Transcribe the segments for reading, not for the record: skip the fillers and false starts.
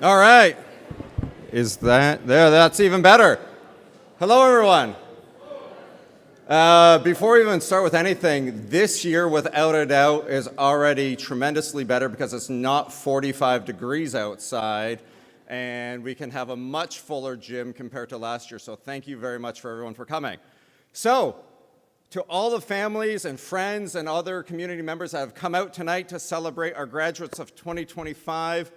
All right. Is that there? That's even better. Hello, everyone. Before we even start with anything, this year, without a doubt, is already tremendously better because it's not 45 degrees outside, and we can have a much fuller gym compared to last year. So thank you very much for everyone for coming. So, to all the families and friends and other community members that have come out tonight to celebrate our graduates of 2025,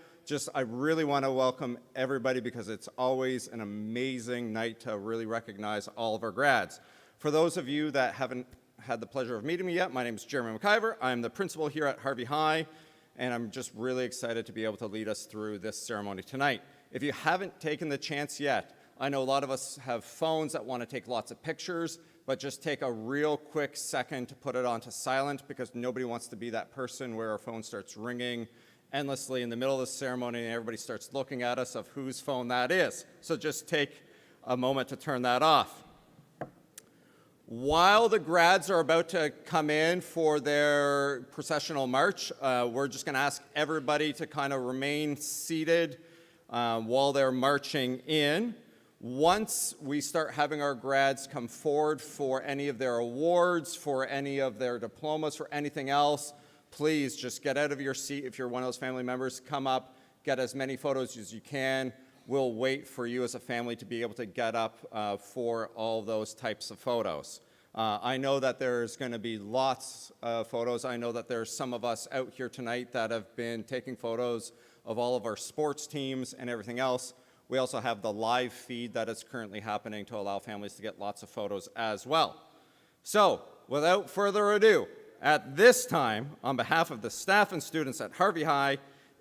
I really want to welcome everybody because it's always an amazing night to really recognize all of our grads. For those of you that haven't had the pleasure of meeting me yet, my name is Jeremy McIver. I'm the principal here at Harvey High, and I'm just really excited to be able to lead us through this ceremony tonight. If you haven't taken the chance yet, I know a lot of us have phones that want to take lots of pictures, but just take a real quick second to put it onto silent because nobody wants to be that person where our phone starts ringing endlessly in the middle of the ceremony and everybody starts looking at us of whose phone that is. So just take a moment to turn that off. While the grads are about to come in for their processional march, we're just going to ask everybody to kind of remain seated while they're marching in. Once we start having our grads come forward for any of their awards, for any of their diplomas, for anything else, please just get out of your seat if you're one of those family members, come up, get as many photos as you can. We'll wait for you as a family to be able to get up for all those types of photos. I know that there's going to be lots of photos. I know that there's some of us out here tonight that have been taking photos of all of our sports teams and everything else. We also have the live feed that is currently happening to allow families to get lots of photos as well. So, without further ado, at this time, on behalf of the staff and students at Harvey High,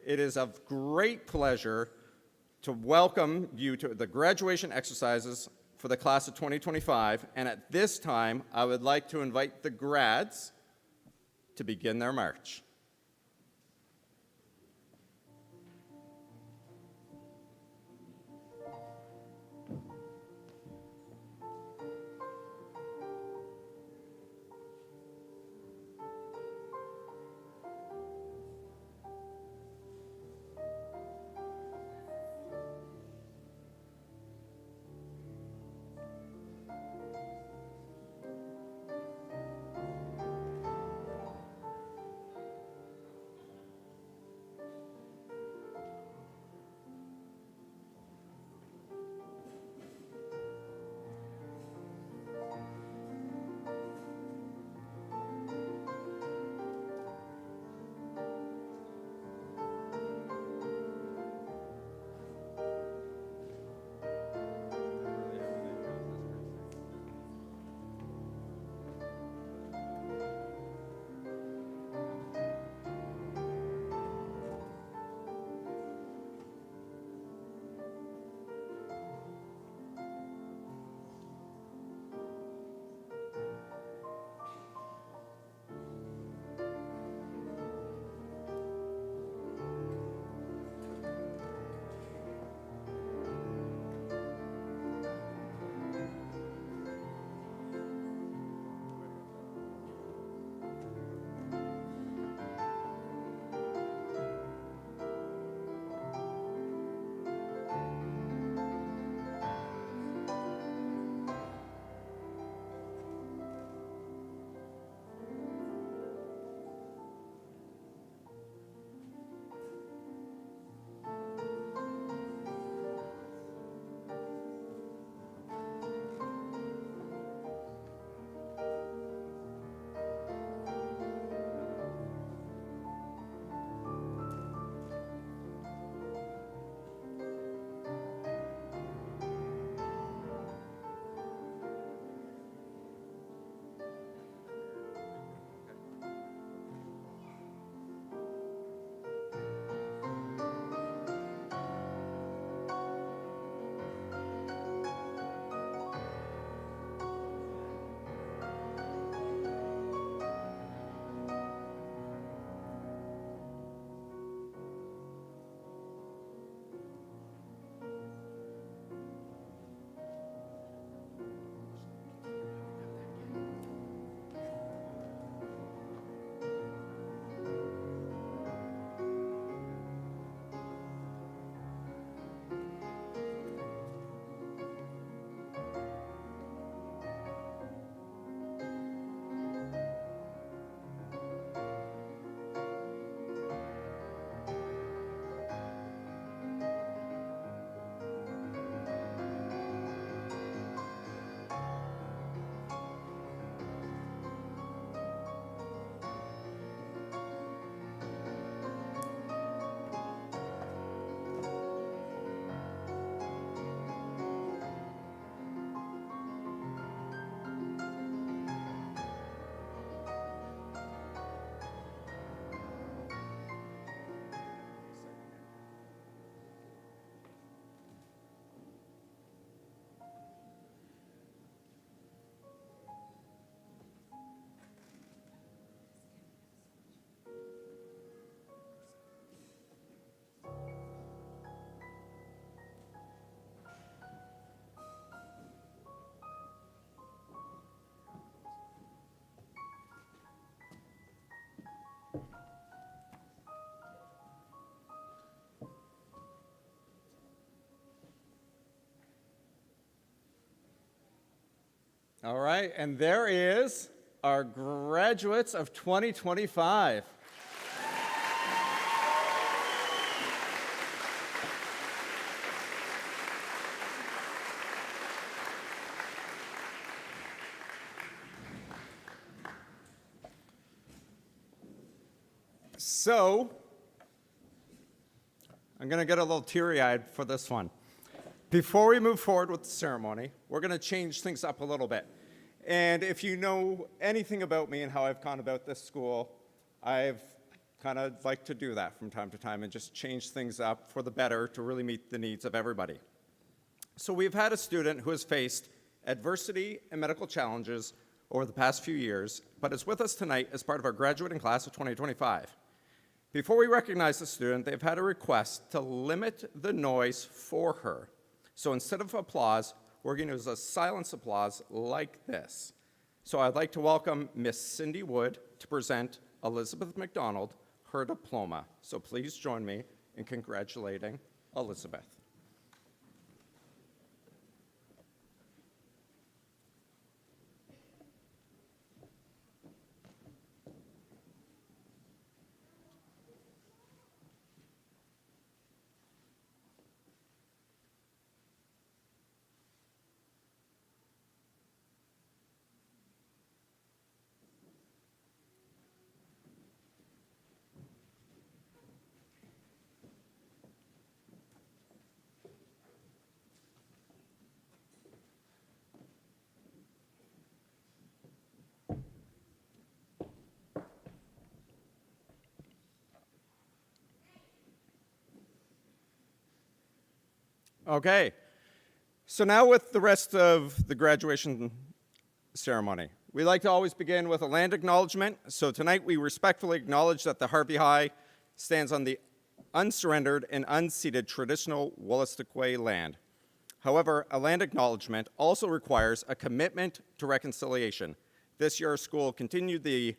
it is of great pleasure to welcome you to the graduation exercises for the class of 2025. And at this time, I would like to invite the grads to begin their march. All right, and there is our graduates of 2025. So, I'm going to get a little teary-eyed for this one. Before we move forward with the ceremony, we're going to change things up a little bit. And if you know anything about me and how I've gone about this school, I've kind of like to do that from time to time and just change things up for the better to really meet the needs of everybody. So we've had a student who has faced adversity and medical challenges over the past few years, but is with us tonight as part of our graduating class of 2025. Before we recognize the student, they've had a request to limit the noise for her. So instead of applause, we're going to use a silence applause like this. So I'd like to welcome Miss Cindy Wood to present Elizabeth McDonald her diploma. So please join me in congratulating Elizabeth. Okay, so now with the rest of the graduation ceremony. We like to always begin with a land acknowledgement. So tonight we respectfully acknowledge that the Harvey High stands on the unsurrendered and unceded traditional Wolastoqey land. However, a land acknowledgement also requires a commitment to reconciliation. This year our school continued the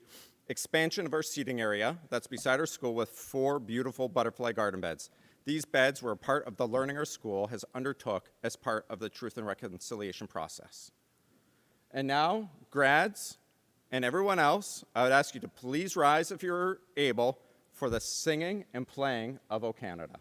expansion of our seating area that's beside our school with 4 beautiful butterfly garden beds. These beds were a part of the learning our school has undertook as part of the Truth and Reconciliation process. And now, grads and everyone else, I would ask you to please rise if you're able for the singing and playing of O Canada.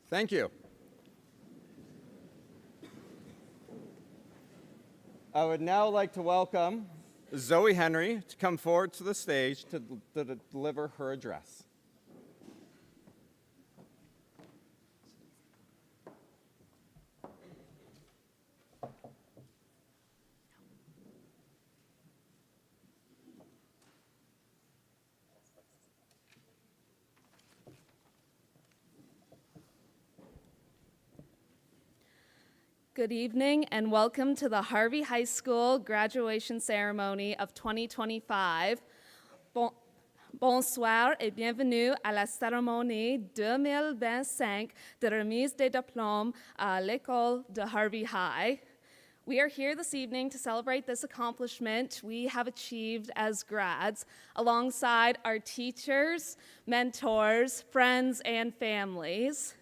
Thank you. I would now like to welcome Zoe Henry to come forward to the stage to deliver her address. Good evening and welcome to the Harvey High School graduation ceremony of 2025. Bonsoir et bienvenue à la cérémonie 2025 de remise des diplômes à l'école de Harvey High. We are here this evening to celebrate this accomplishment we have achieved as grads alongside our teachers, mentors, friends, and families.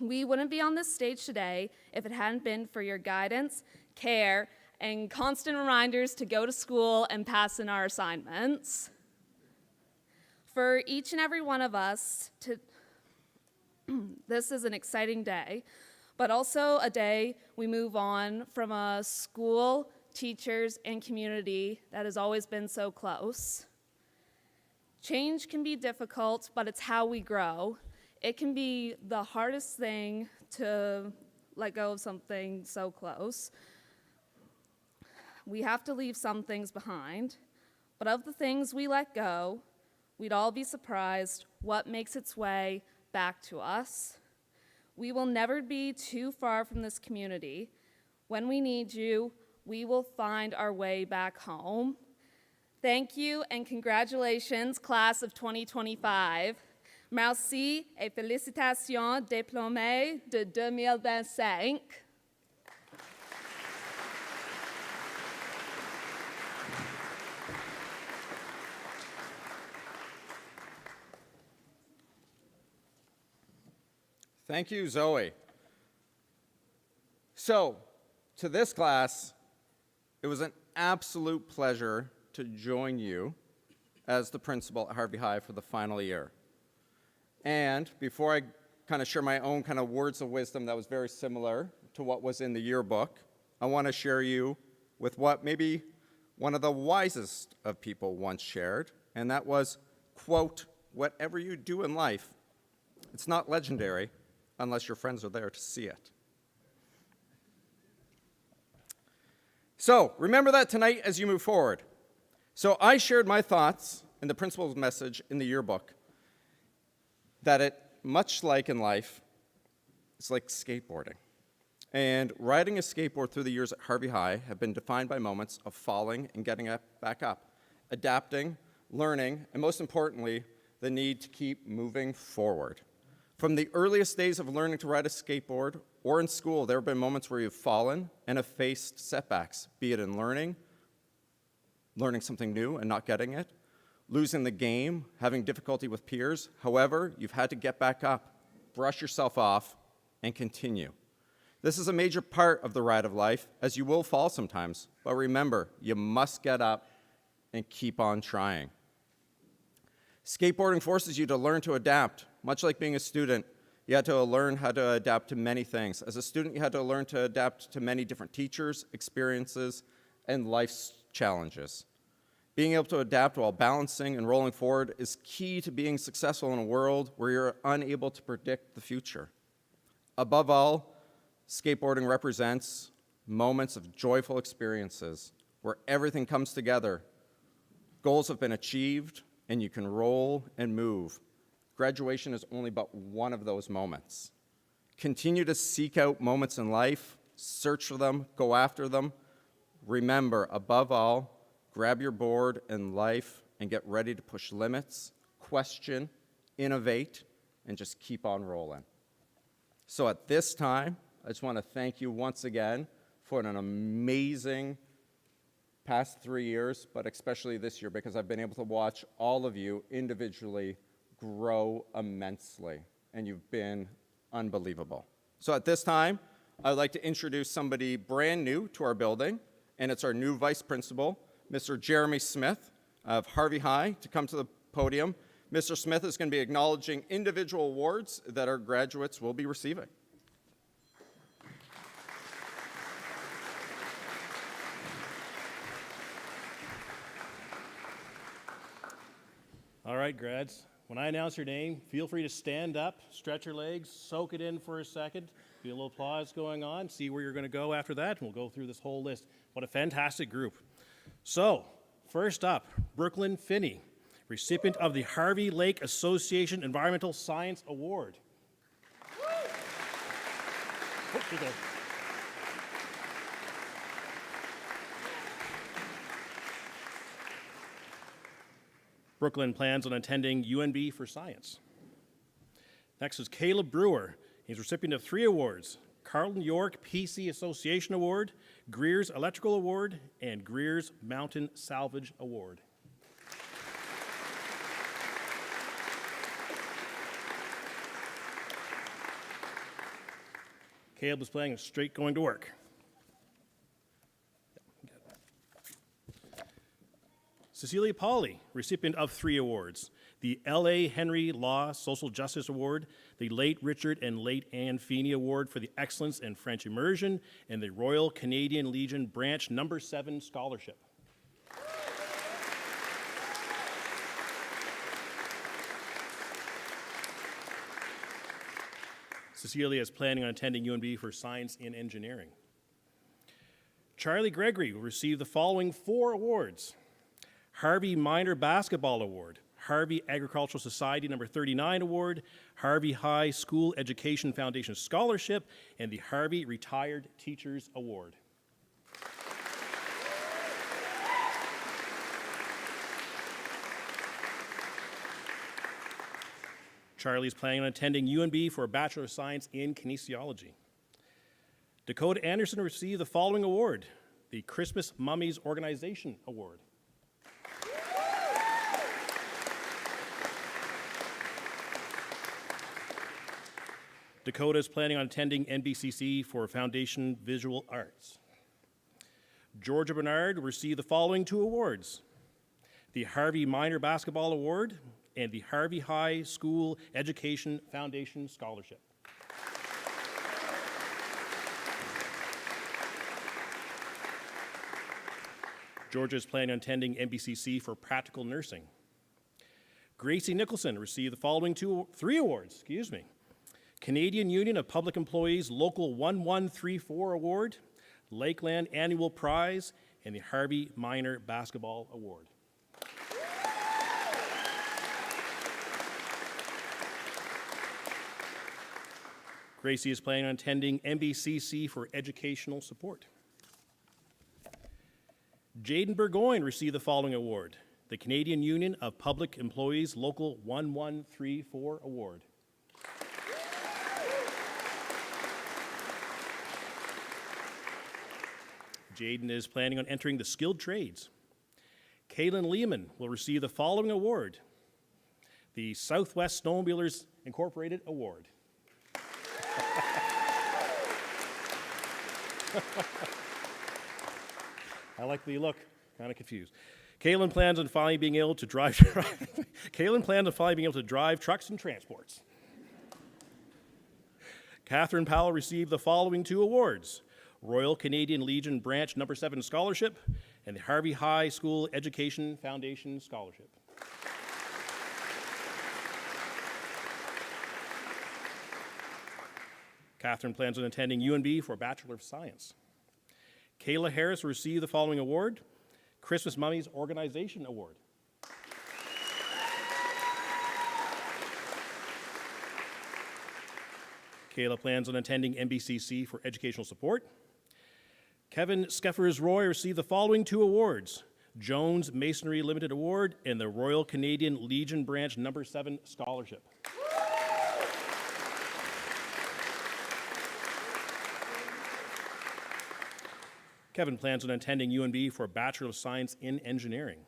We wouldn't be on this stage today if it hadn't been for your guidance, care, and constant reminders to go to school and pass in our assignments. For each and every one of us, this is an exciting day, but also a day we move on from a school, teachers, and community that has always been so close. Change can be difficult, but it's how we grow. It can be the hardest thing to let go of something so close. We have to leave some things behind, but of the things we let go, we'd all be surprised what makes its way back to us. We will never be too far from this community. When we need you, we will find our way back home. Thank you and congratulations, class of 2025. Merci et félicitations diplômés de 2025. Thank you, Zoe. So, to this class, it was an absolute pleasure to join you as the principal at Harvey High for the final year. And before I kind of share my own kind of words of wisdom that was very similar to what was in the yearbook, I want to share you with what maybe one of the wisest of people once shared, and that was, quote, "Whatever you do in life, it's not legendary unless your friends are there to see it." So remember that tonight as you move forward. So I shared my thoughts in the principal's message in the yearbook that it, much like in life, it's like skateboarding. And riding a skateboard through the years at Harvey High have been defined by moments of falling and getting back up, adapting, learning, and most importantly, the need to keep moving forward. From the earliest days of learning to ride a skateboard or in school, there have been moments where you've fallen and have faced setbacks, be it in learning something new and not getting it, losing the game, having difficulty with peers. However, you've had to get back up, brush yourself off, and continue. This is a major part of the ride of life, as you will fall sometimes. But remember, you must get up and keep on trying. Skateboarding forces you to learn to adapt. Much like being a student, you had to learn how to adapt to many things. As a student, you had to learn to adapt to many different teachers, experiences, and life's challenges. Being able to adapt while balancing and rolling forward is key to being successful in a world where you're unable to predict the future. Above all, skateboarding represents moments of joyful experiences where everything comes together. Goals have been achieved, and you can roll and move. Graduation is only but one of those moments. Continue to seek out moments in life, search for them, go after them. Remember, above all, grab your board in life and get ready to push limits, question, innovate, and just keep on rolling. So at this time, I just want to thank you once again for an amazing past 3 years, but especially this year, because I've been able to watch all of you individually grow immensely, and you've been unbelievable. So at this time, I'd like to introduce somebody brand new to our building, and it's our new vice principal, Mr. Jeremy Smith of Harvey High, to come to the podium. Mr. Smith is going to be acknowledging individual awards that our graduates will be receiving. All right, grads. When I announce your name, feel free to stand up, stretch your legs, soak it in for a second, feel a little applause going on, see where you're going to go after that, and we'll go through this whole list. What a fantastic group. So, first up, Brooklyn Finney, recipient of the Harvey Lake Association Environmental Science Award. Oh, here you go. Brooklyn plans on attending UNB for Science. Next is Caleb Brewer. He's recipient of 3 awards: Carlton York PC Association Award, Greer's Electrical Award, and Greer's Mountain Salvage Award. Caleb is planning straight going to work. Cecilia Pauley, recipient of 3 awards. The L.A. Henry Law Social Justice Award, the Late Richard and Late Anne Feeney Award for the Excellence in French Immersion, and the Royal Canadian Legion Branch No. 7 Scholarship. Cecilia is planning on attending UNB for Science in Engineering. Charlie Gregory will receive the following 4 awards. Harvey Minor Basketball Award, Harvey Agricultural Society No. 39 Award, Harvey High School Education Foundation Scholarship, and the Harvey Retired Teachers Award. Charlie is planning on attending UNB for a Bachelor of Science in Kinesiology. Dakota Anderson received the following award, the Christmas Mummies Organization Award. Dakota is planning on attending NBCC for Foundation Visual Arts. Georgia Bernard received the following 2 awards, the Harvey Minor Basketball Award and the Harvey High School Education Foundation Scholarship. Georgia is planning on attending NBCC for Practical Nursing. Gracie Nicholson received the following 3 awards, Canadian Union of Public Employees Local 1134 Award, Lakeland Annual Prize, and the Harvey Minor Basketball Award. Gracie is planning on attending NBCC for educational support. Jaden Burgoyne received the following award, the Canadian Union of Public Employees Local 1134 Award. Jaden is planning on entering the skilled trades. Kaylin Lehman will receive the following award, the Southwest Snowmobilers Incorporated Award. I like the look, kind of confused. Kaylin plans on finally being able to drive. Kaylin plans on finally being able to drive trucks and transports. Catherine Powell received the following 2 awards, Royal Canadian Legion Branch No. 7 Scholarship and the Harvey High School Education Foundation Scholarship. Catherine plans on attending UNB for a Bachelor of Science. Kayla Harris received the following award, Christmas Mummies Organization Award. Kayla plans on attending NBCC for educational support. Kevin Skeffers-Roy received the following 2 awards, Jones Masonry Limited Award and the Royal Canadian Legion Branch No. 7 Scholarship. Kevin plans on attending UNB for a Bachelor of Science in Engineering.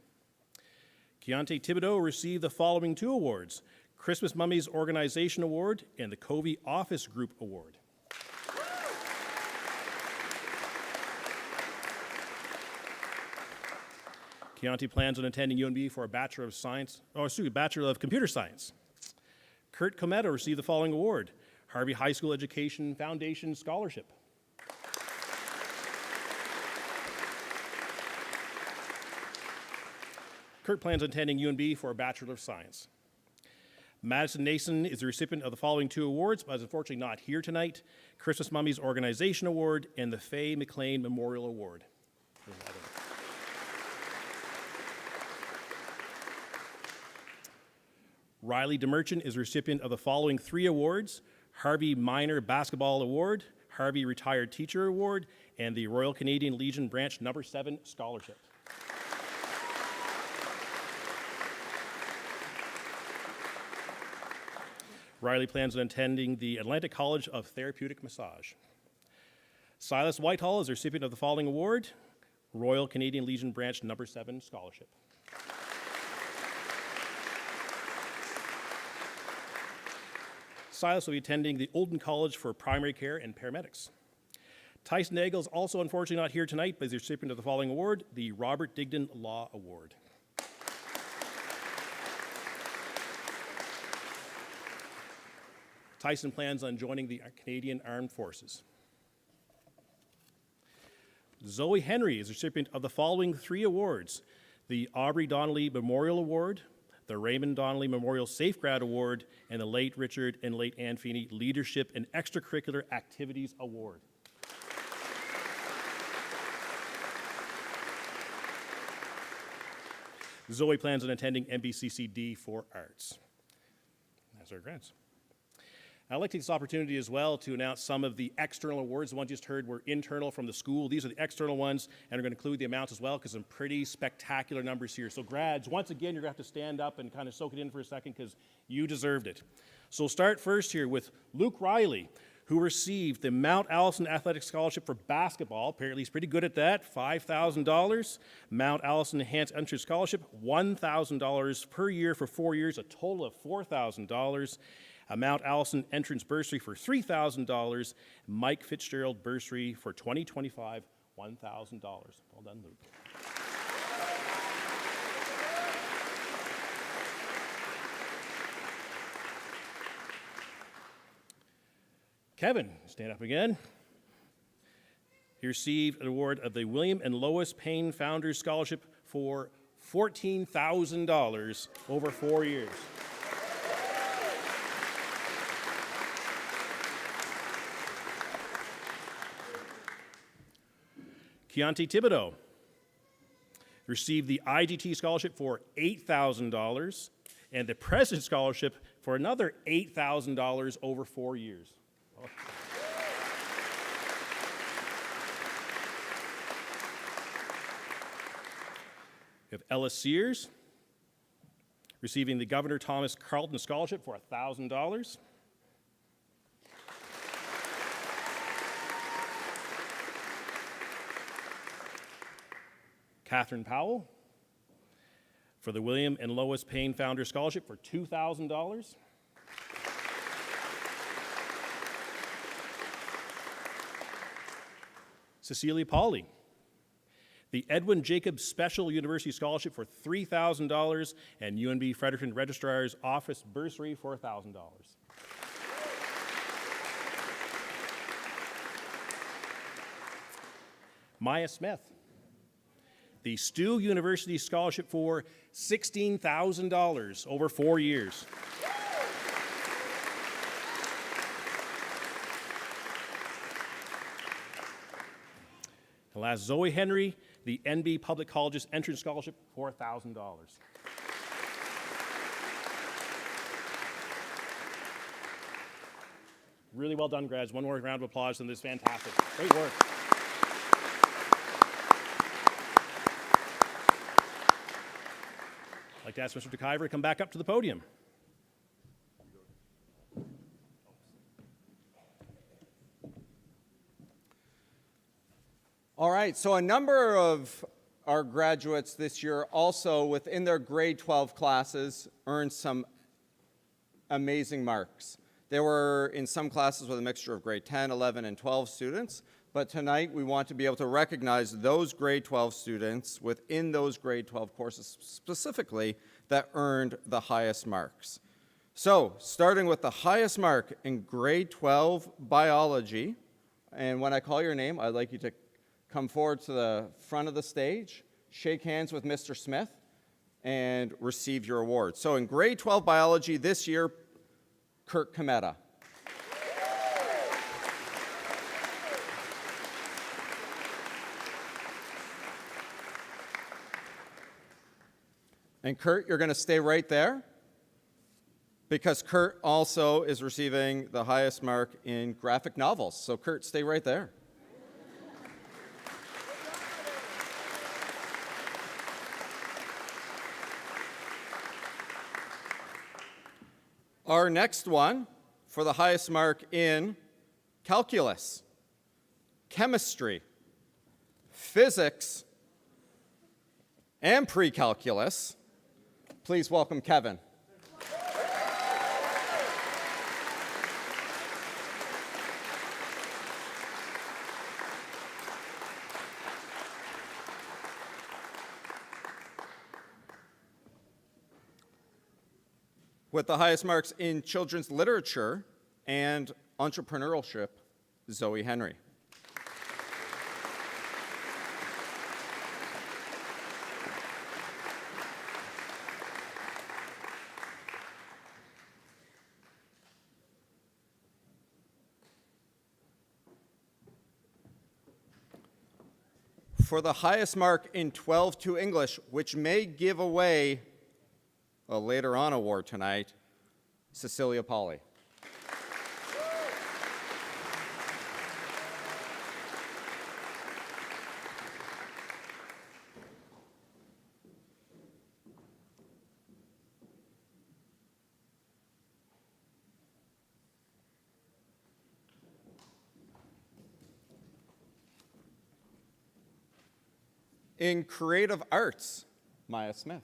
Keontae Thibodeau received the following 2 awards, Christmas Mummies Organization Award and the Covey Office Group Award. Keontae plans on attending UNB for a Bachelor of Science, Bachelor of Computer Science. Kurt Cometa received the following award, Harvey High School Education Foundation Scholarship. Kurt plans on attending UNB for a Bachelor of Science. Madison Nason is the recipient of the following 2 awards, but is unfortunately not here tonight, Christmas Mummies Organization Award and the Faye McLean Memorial Award. Riley DeMerchant is the recipient of the following 3 awards, Harvey Minor Basketball Award, Harvey Retired Teacher Award, and the Royal Canadian Legion Branch No. 7 Scholarship. Riley plans on attending the Atlantic College of Therapeutic Massage. Silas Whitehall is the recipient of the following award, Royal Canadian Legion Branch No. 7 Scholarship. Silas will be attending the Olden College for Primary Care and Paramedics. Tyson Nagel is also unfortunately not here tonight, but is the recipient of the following award, the Robert Digdon Law Award. Tyson plans on joining the Canadian Armed Forces. Zoe Henry is the recipient of the following 3 awards, the Aubrey Donnelly Memorial Award, the Raymond Donnelly Memorial Safe Grad Award, and the late Richard and late Ann Feeney Leadership and Extracurricular Activities Award. Zoe plans on attending MBCCD for Arts. That's our grants. I'd like to take this opportunity as well to announce some of the external awards. The ones you just heard were internal from the school. These are the external ones, and we're going to include the amounts as well because some pretty spectacular numbers here. So grads, once again, you're going to have to stand up and kind of soak it in for a second because you deserved it. So we'll start first here with Luke Riley, who received the Mount Allison Athletic Scholarship for basketball. Apparently he's pretty good at that, $5,000. Mount Allison Enhanced Entrance Scholarship, $1,000 per year for 4 years, a total of $4,000. A Mount Allison Entrance Bursary for $3,000. Mike Fitzgerald Bursary for 2025, $1,000. Well done, Luke. Kevin, stand up again. He received an award of the William and Lois Payne Founders Scholarship for $14,000 over 4 years. Keontae Thibodeau received the IGT Scholarship for $8,000 and the President Scholarship for another $8,000 over 4 years. Oh. We have Ellis Sears receiving the Governor Thomas Carlton Scholarship for $1,000. Catherine Powell for the William and Lois Payne Founders Scholarship for $2,000. Cecilia Pauley, the Edwin Jacobs Special University Scholarship for $3,000 and UNB Fredericton Registrar's Office Bursary for $1,000. Maya Smith, the Stu University Scholarship for $16,000 over 4 years. And last, Zoe Henry, the NB Public Colleges Entrance Scholarship for $1,000. Really well done, grads. One more round of applause, and this is fantastic. Great work. I'd like to ask Mr. DeKuyver to come back up to the podium. All right, so a number of our graduates this year also within their grade 12 classes earned some amazing marks. They were in some classes with a mixture of grade 10, 11, and 12 students, but tonight we want to be able to recognize those grade 12 students within those grade 12 courses specifically that earned the highest marks. So, starting with the highest mark in grade 12 biology, and when I call your name, I'd like you to come forward to the front of the stage, shake hands with Mr. Smith, and receive your award. So in grade 12 biology this year, Kurt Cometa. And Kurt, you're going to stay right there because Kurt also is receiving the highest mark in graphic novels. So Kurt, stay right there. Our next one for the highest mark in calculus, chemistry, physics, and pre-calculus. Please welcome Kevin. With the highest marks in children's literature and entrepreneurship, Zoe Henry. For the highest mark in 12-2 English, which may give away a later on award tonight, Cecilia Polly. In creative arts, Maya Smith.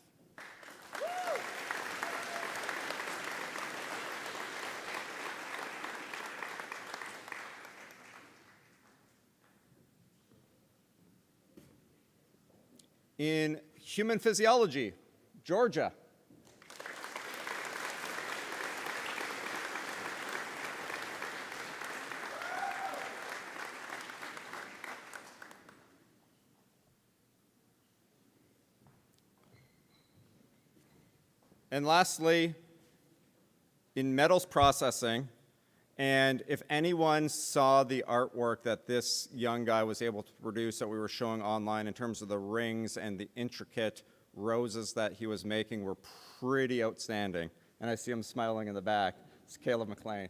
In human physiology, Georgia. And lastly, in metals processing, and if anyone saw the artwork that this young guy was able to produce that we were showing online in terms of the rings and the intricate roses that he was making were pretty outstanding. And I see him smiling in the back. It's Caleb McLean.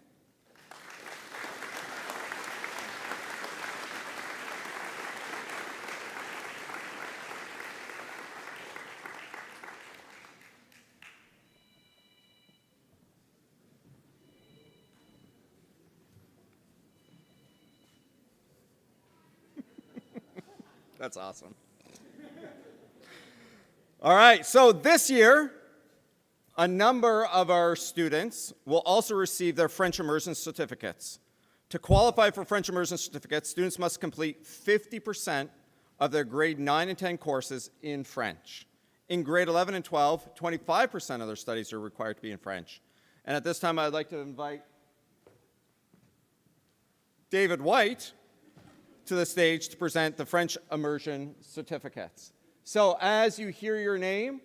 That's awesome. All right, so this year, a number of our students will also receive their French immersion certificates. To qualify for French immersion certificates, students must complete 50% of their grade 9 and 10 courses in French. In grade 11 and 12, 25% of their studies are required to be in French. And at this time, I'd like to invite David White to the stage to present the French immersion certificates. So as you hear your name,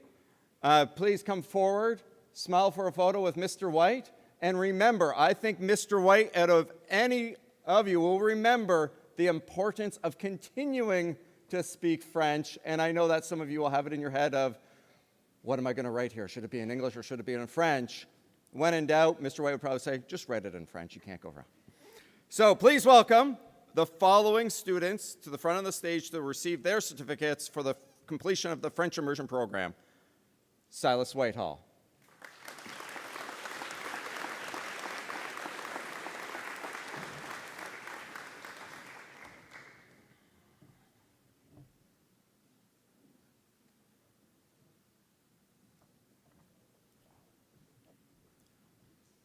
please come forward, smile for a photo with Mr. White, and remember, I think Mr. White, out of any of you, will remember the importance of continuing to speak French, and I know that some of you will have it in your head of, what am I going to write here? Should it be in English or should it be in French? When in doubt, Mr. White would probably say, just write it in French, you can't go wrong. So please welcome the following students to the front of the stage to receive their certificates for the completion of the French immersion program. Silas Whitehall.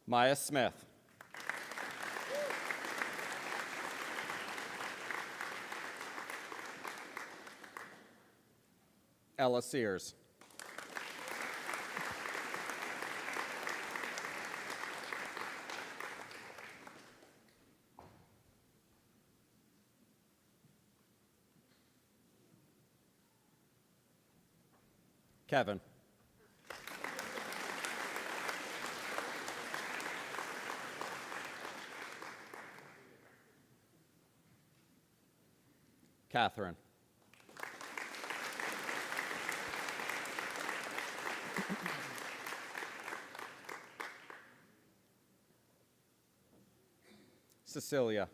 Maya Smith. Ella Sears. Kevin. Catherine. Cecilia.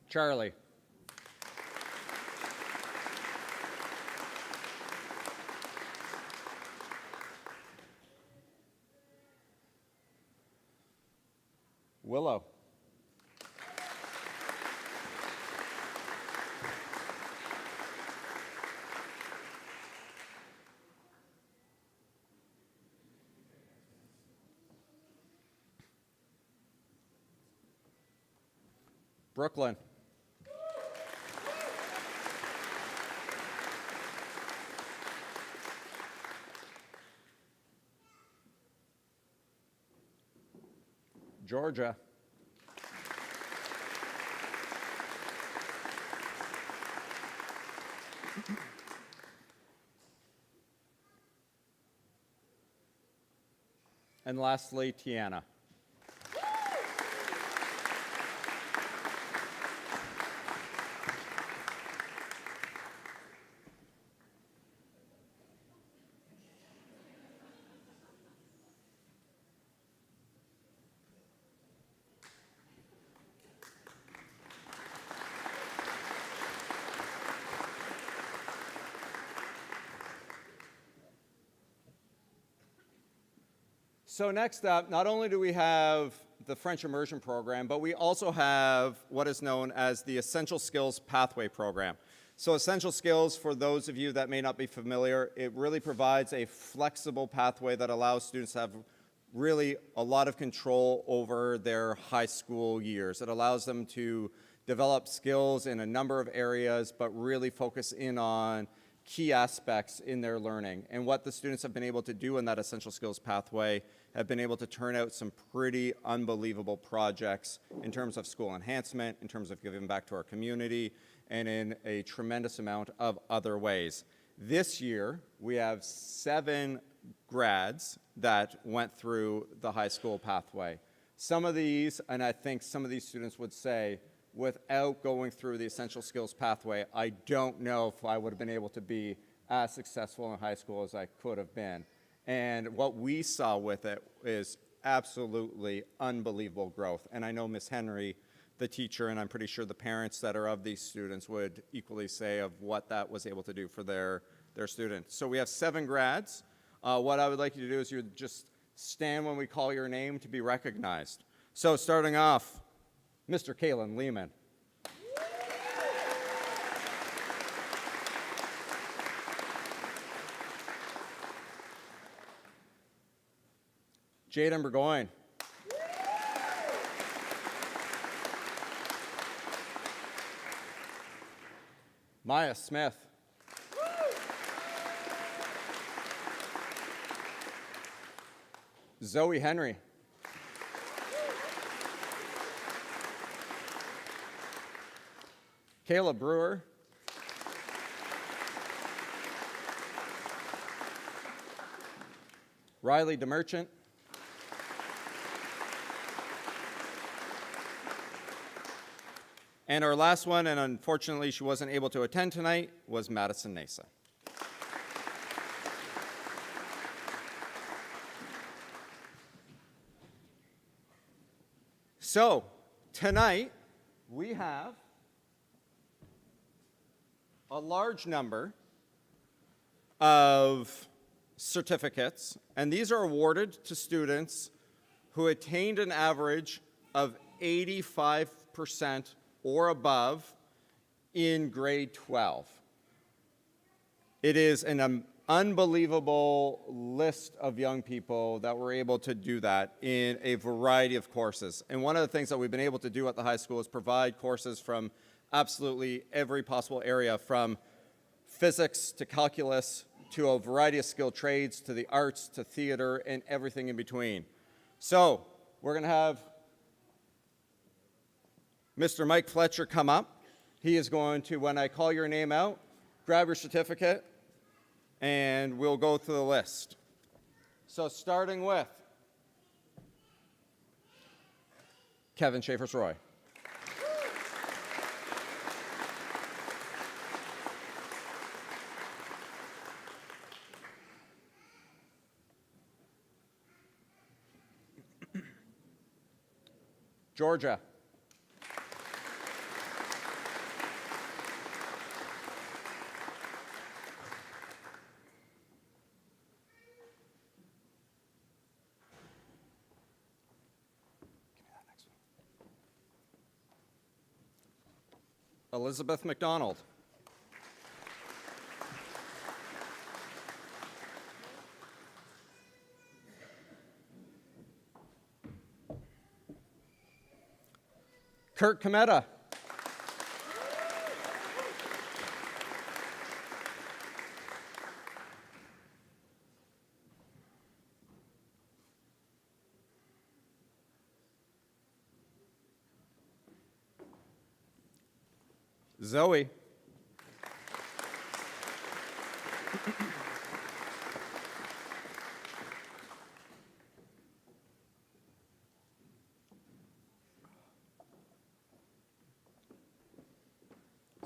Charlie. Willow. Brooklyn. Georgia. And lastly, Tiana. So next up, not only do we have the French immersion program, but we also have what is known as the Essential Skills Pathway program. So Essential Skills, for those of you that may not be familiar, it really provides a flexible pathway that allows students to have really a lot of control over their high school years. It allows them to develop skills in a number of areas, but really focus in on key aspects in their learning. And what the students have been able to do in that Essential Skills Pathway have been able to turn out some pretty unbelievable projects in terms of school enhancement, in terms of giving back to our community, and in a tremendous amount of other ways. This year, we have 7 grads that went through the high school pathway. Some of these, and I think some of these students would say, without going through the Essential Skills Pathway, I don't know if I would have been able to be as successful in high school as I could have been. And what we saw with it is absolutely unbelievable growth. And I know Ms. Henry, the teacher, and I'm pretty sure the parents that are of these students would equally say of what that was able to do for their students. So we have 7 grads. What I would like you to do is you just stand when we call your name to be recognized. So starting off, Mr. Kalen Lehman. Jaden Burgoyne. Maya Smith. Zoe Henry. Kayla Brewer. Riley DeMerchant. And our last one, and unfortunately she wasn't able to attend tonight, was Madison Nasa. So, tonight we have a large number of certificates, and these are awarded to students who attained an average of 85% or above in grade 12. It is an unbelievable list of young people that were able to do that in a variety of courses. And one of the things that we've been able to do at the high school is provide courses from absolutely every possible area, from physics to calculus to a variety of skilled trades to the arts to theater and everything in between. So we're going to have Mr. Mike Fletcher come up. He is going to, when I call your name out, grab your certificate and we'll go through the list. So starting with Kevin Schaefer-Roy. Georgia. Elizabeth McDonald. Kurt Cometa. Zoe.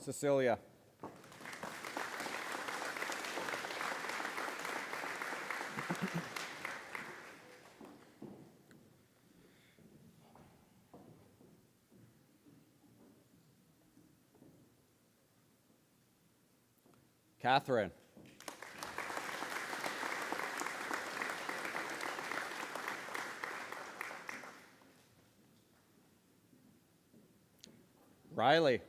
Cecilia. Catherine. Riley.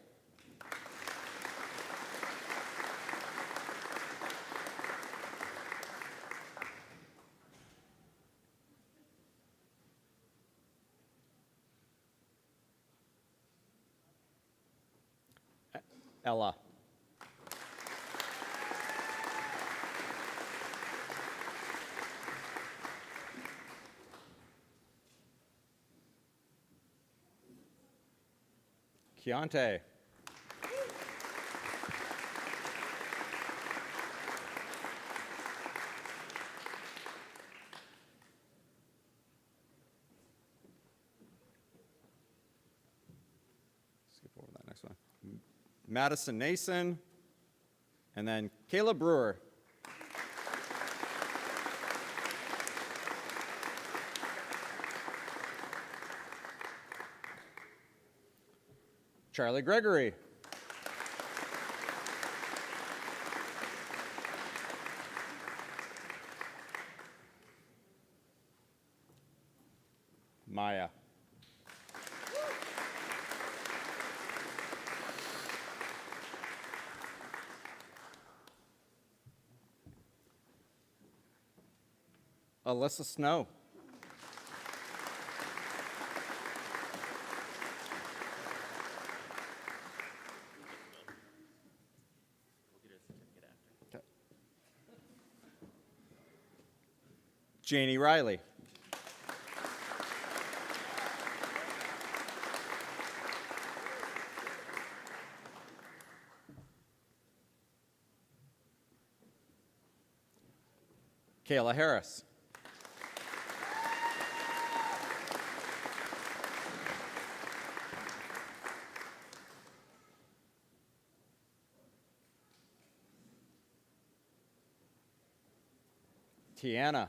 Ella. Keontae. Skip over that next one. Madison Nason, and then Kayla Brewer. Charlie Gregory. Maya. Alyssa Snow. Okay. Janie Riley. Kayla Harris. Tiana.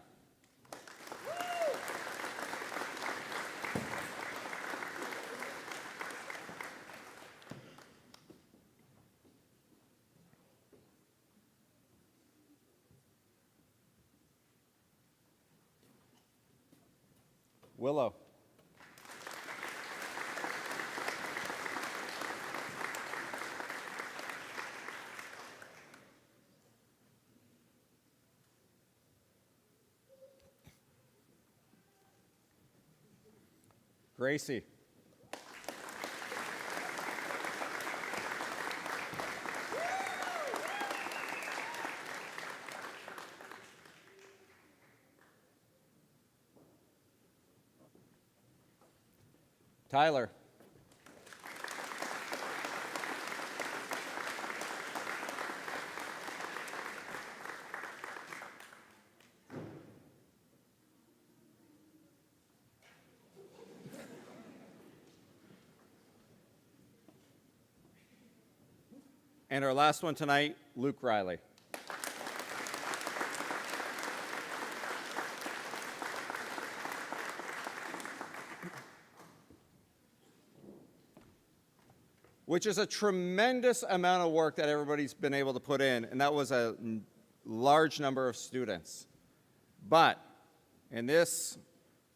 Willow. Gracie. Tyler. And our last one tonight, Luke Riley. Which is a tremendous amount of work that everybody's been able to put in, and that was a large number of students. But, and this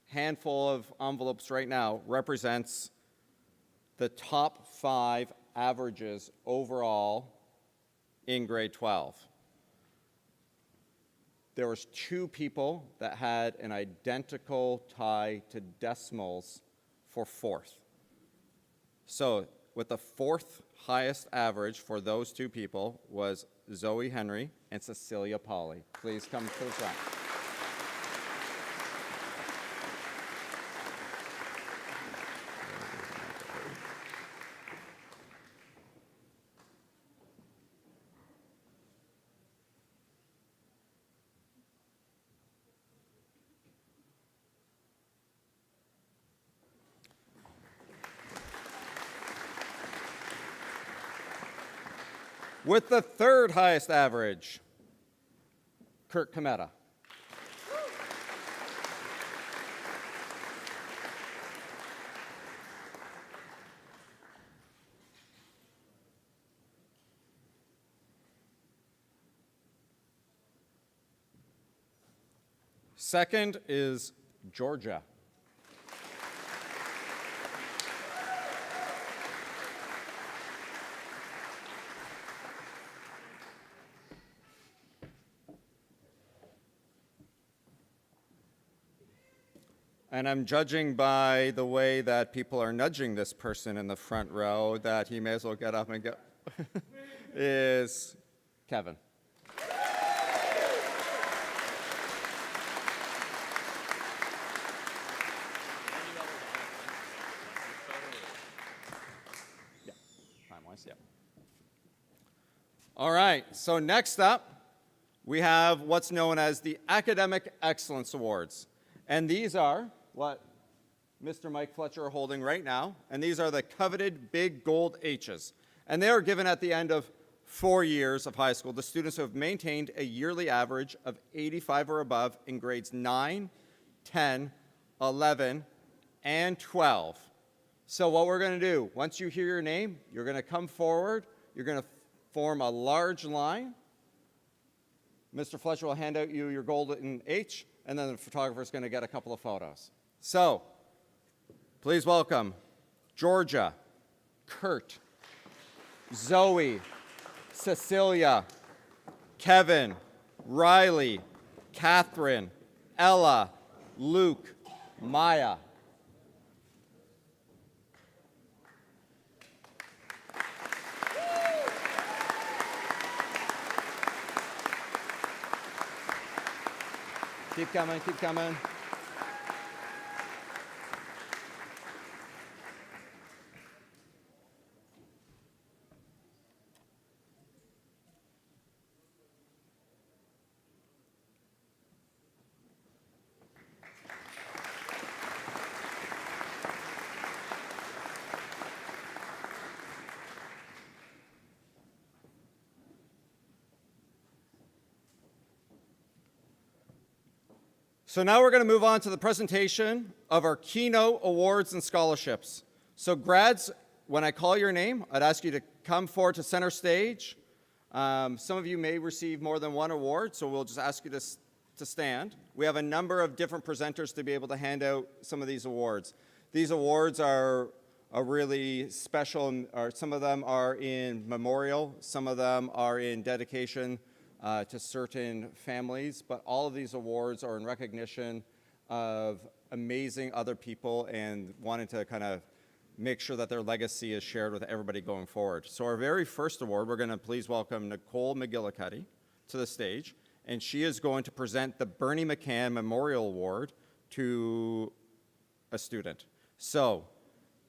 handful of envelopes right now represents the top 5 averages overall in grade 12. There was 2 people that had an identical tie to decimals for 4th. So with the 4th highest average for those 2 people was Zoe Henry and Cecilia Polly. Please come to the front. With the third highest average, Kurt Cometa. Second is Georgia. And I'm judging by the way that people are nudging this person in the front row that he may as well get up and go, is Kevin. All right, so next up, we have what's known as the Academic Excellence Awards. And these are what Mr. Mike Fletcher are holding right now, and these are the coveted big gold H's. And they are given at the end of 4 years of high school to students who have maintained a yearly average of 85 or above in grades 9, 10, 11, and 12. So what we're going to do, once you hear your name, you're going to come forward, you're going to form a large line. Mr. Fletcher will hand out you your golden H, and then the photographer is going to get a couple of photos. So, please welcome Georgia, Kurt, Zoe, Cecilia, Kevin, Riley, Catherine, Ella, Luke, Maya. Keep coming, keep coming. So now we're going to move on to the presentation of our Keynote Awards and Scholarships. So grads, when I call your name, I'd ask you to come forward to center stage. Some of you may receive more than one award, so we'll just ask you to stand. We have a number of different presenters to be able to hand out some of these awards. These awards are really special, or some of them are in memorial, some of them are in dedication to certain families, but all of these awards are in recognition of amazing other people and wanting to kind of make sure that their legacy is shared with everybody going forward. So our very first award, we're going to please welcome Nicole McGillicuddy to the stage, and she is going to present the Bernie McCann Memorial Award to a student. So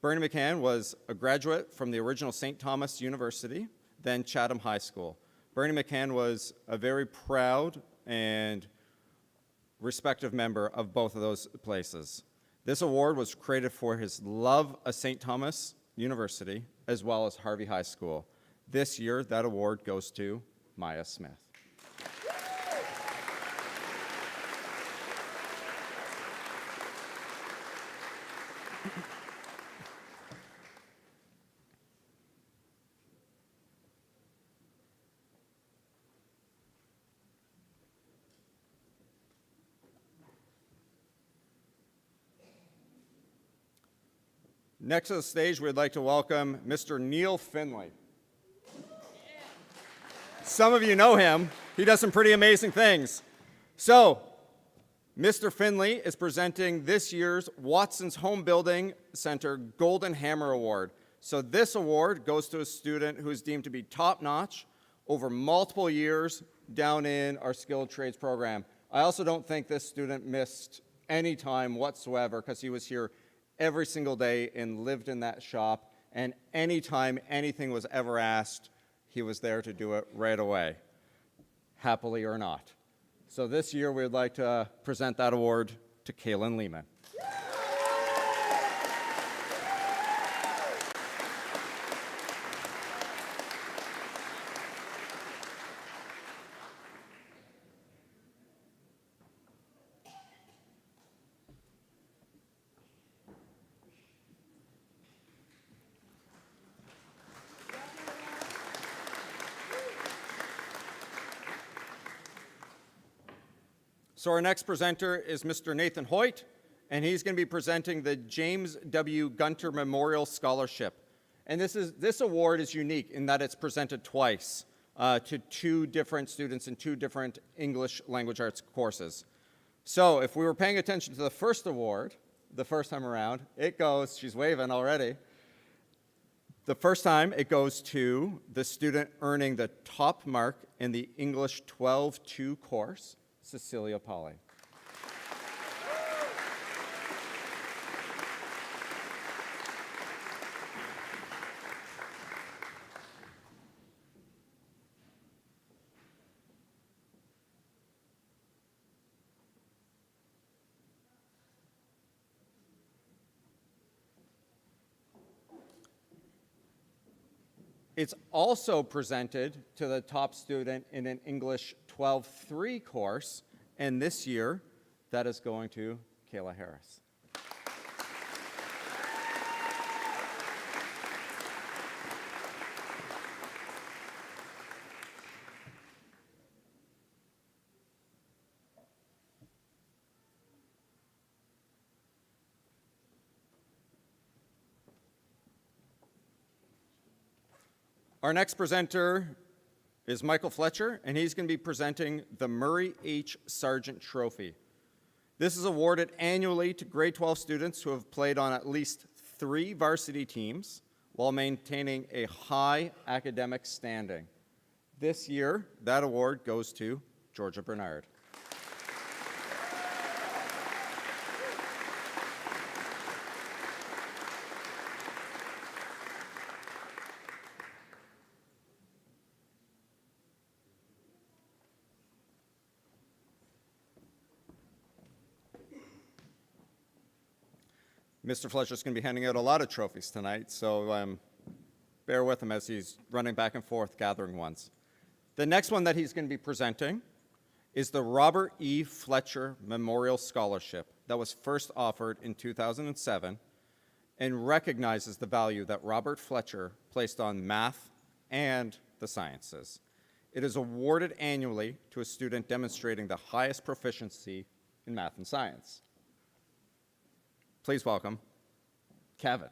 Bernie McCann was a graduate from the original St. Thomas University, then Chatham High School. Bernie McCann was a very proud and respected member of both of those places. This award was created for his love of St. Thomas University as well as Harvey High School. This year, that award goes to Maya Smith. Next to the stage, we'd like to welcome Mr. Neil Finley. Some of you know him. He does some pretty amazing things. So, Mr. Finley is presenting this year's Watson's Home Building Center Golden Hammer Award. So this award goes to a student who is deemed to be top-notch over multiple years down in our skilled trades program. I also don't think this student missed any time whatsoever because he was here every single day and lived in that shop, and anytime anything was ever asked, he was there to do it right away, happily or not. So this year we'd like to present that award to Kaylin Lehman. So our next presenter is Mr. Nathan Hoyt, and he's going to be presenting the James W. Gunter Memorial Scholarship. And this award is unique in that it's presented twice to two different students in two different English language arts courses. So if we were paying attention to the first award, the first time around, it goes, she's waving already. The first time it goes to the student earning the top mark in the English 12-2 course, Cecilia Polly. It's also presented to the top student in an English 12-3 course, and this year, that is going to Kayla Harris. Our next presenter is Michael Fletcher, and he's going to be presenting the Murray H. Sargent Trophy. This is awarded annually to grade 12 students who have played on at least 3 varsity teams while maintaining a high academic standing. This year, that award goes to Georgia Bernard. Mr. Fletcher is going to be handing out a lot of trophies tonight, so bear with him as he's running back and forth gathering ones. The next one that he's going to be presenting is the Robert E. Fletcher Memorial Scholarship that was first offered in 2007 and recognizes the value that Robert Fletcher placed on math and the sciences. It is awarded annually to a student demonstrating the highest proficiency in math and science. Please welcome Kevin.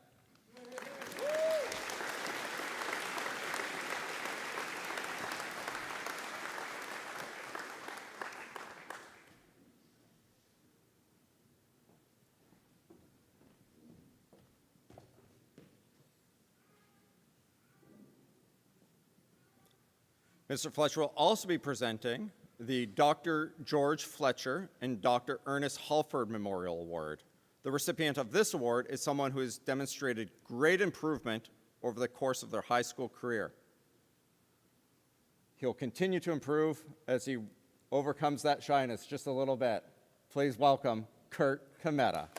Mr. Fletcher will also be presenting the Dr. George Fletcher and Dr. Ernest Halford Memorial Award. The recipient of this award is someone who has demonstrated great improvement over the course of their high school career. He'll continue to improve as he overcomes that shyness just a little bit. Please welcome Kurt Cometa.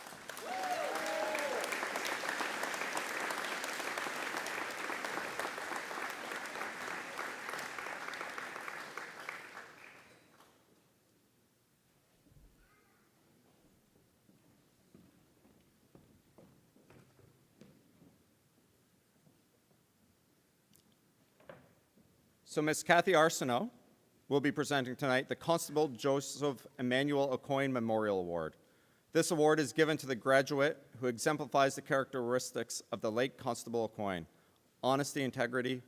So Ms. Kathy Arsenault will be presenting tonight the Constable Joseph Emmanuel Aucoin Memorial Award. This award is given to the graduate who exemplifies the characteristics of the late Constable Aucoin: honesty, integrity,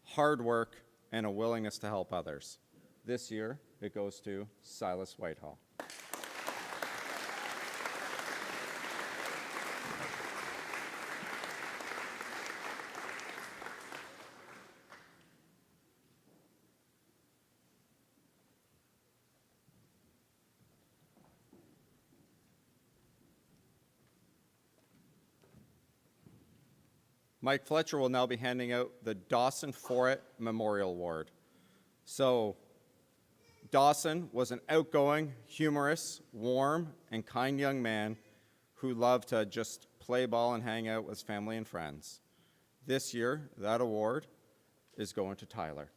hard work, and a willingness to help others. This year, it goes to Silas Whitehall. Mike Fletcher will now be handing out the Dawson Forret Memorial Award. So, Dawson was an outgoing, humorous, warm, and kind young man who loved to just play ball and hang out with family and friends. This year, that award is going to Tyler.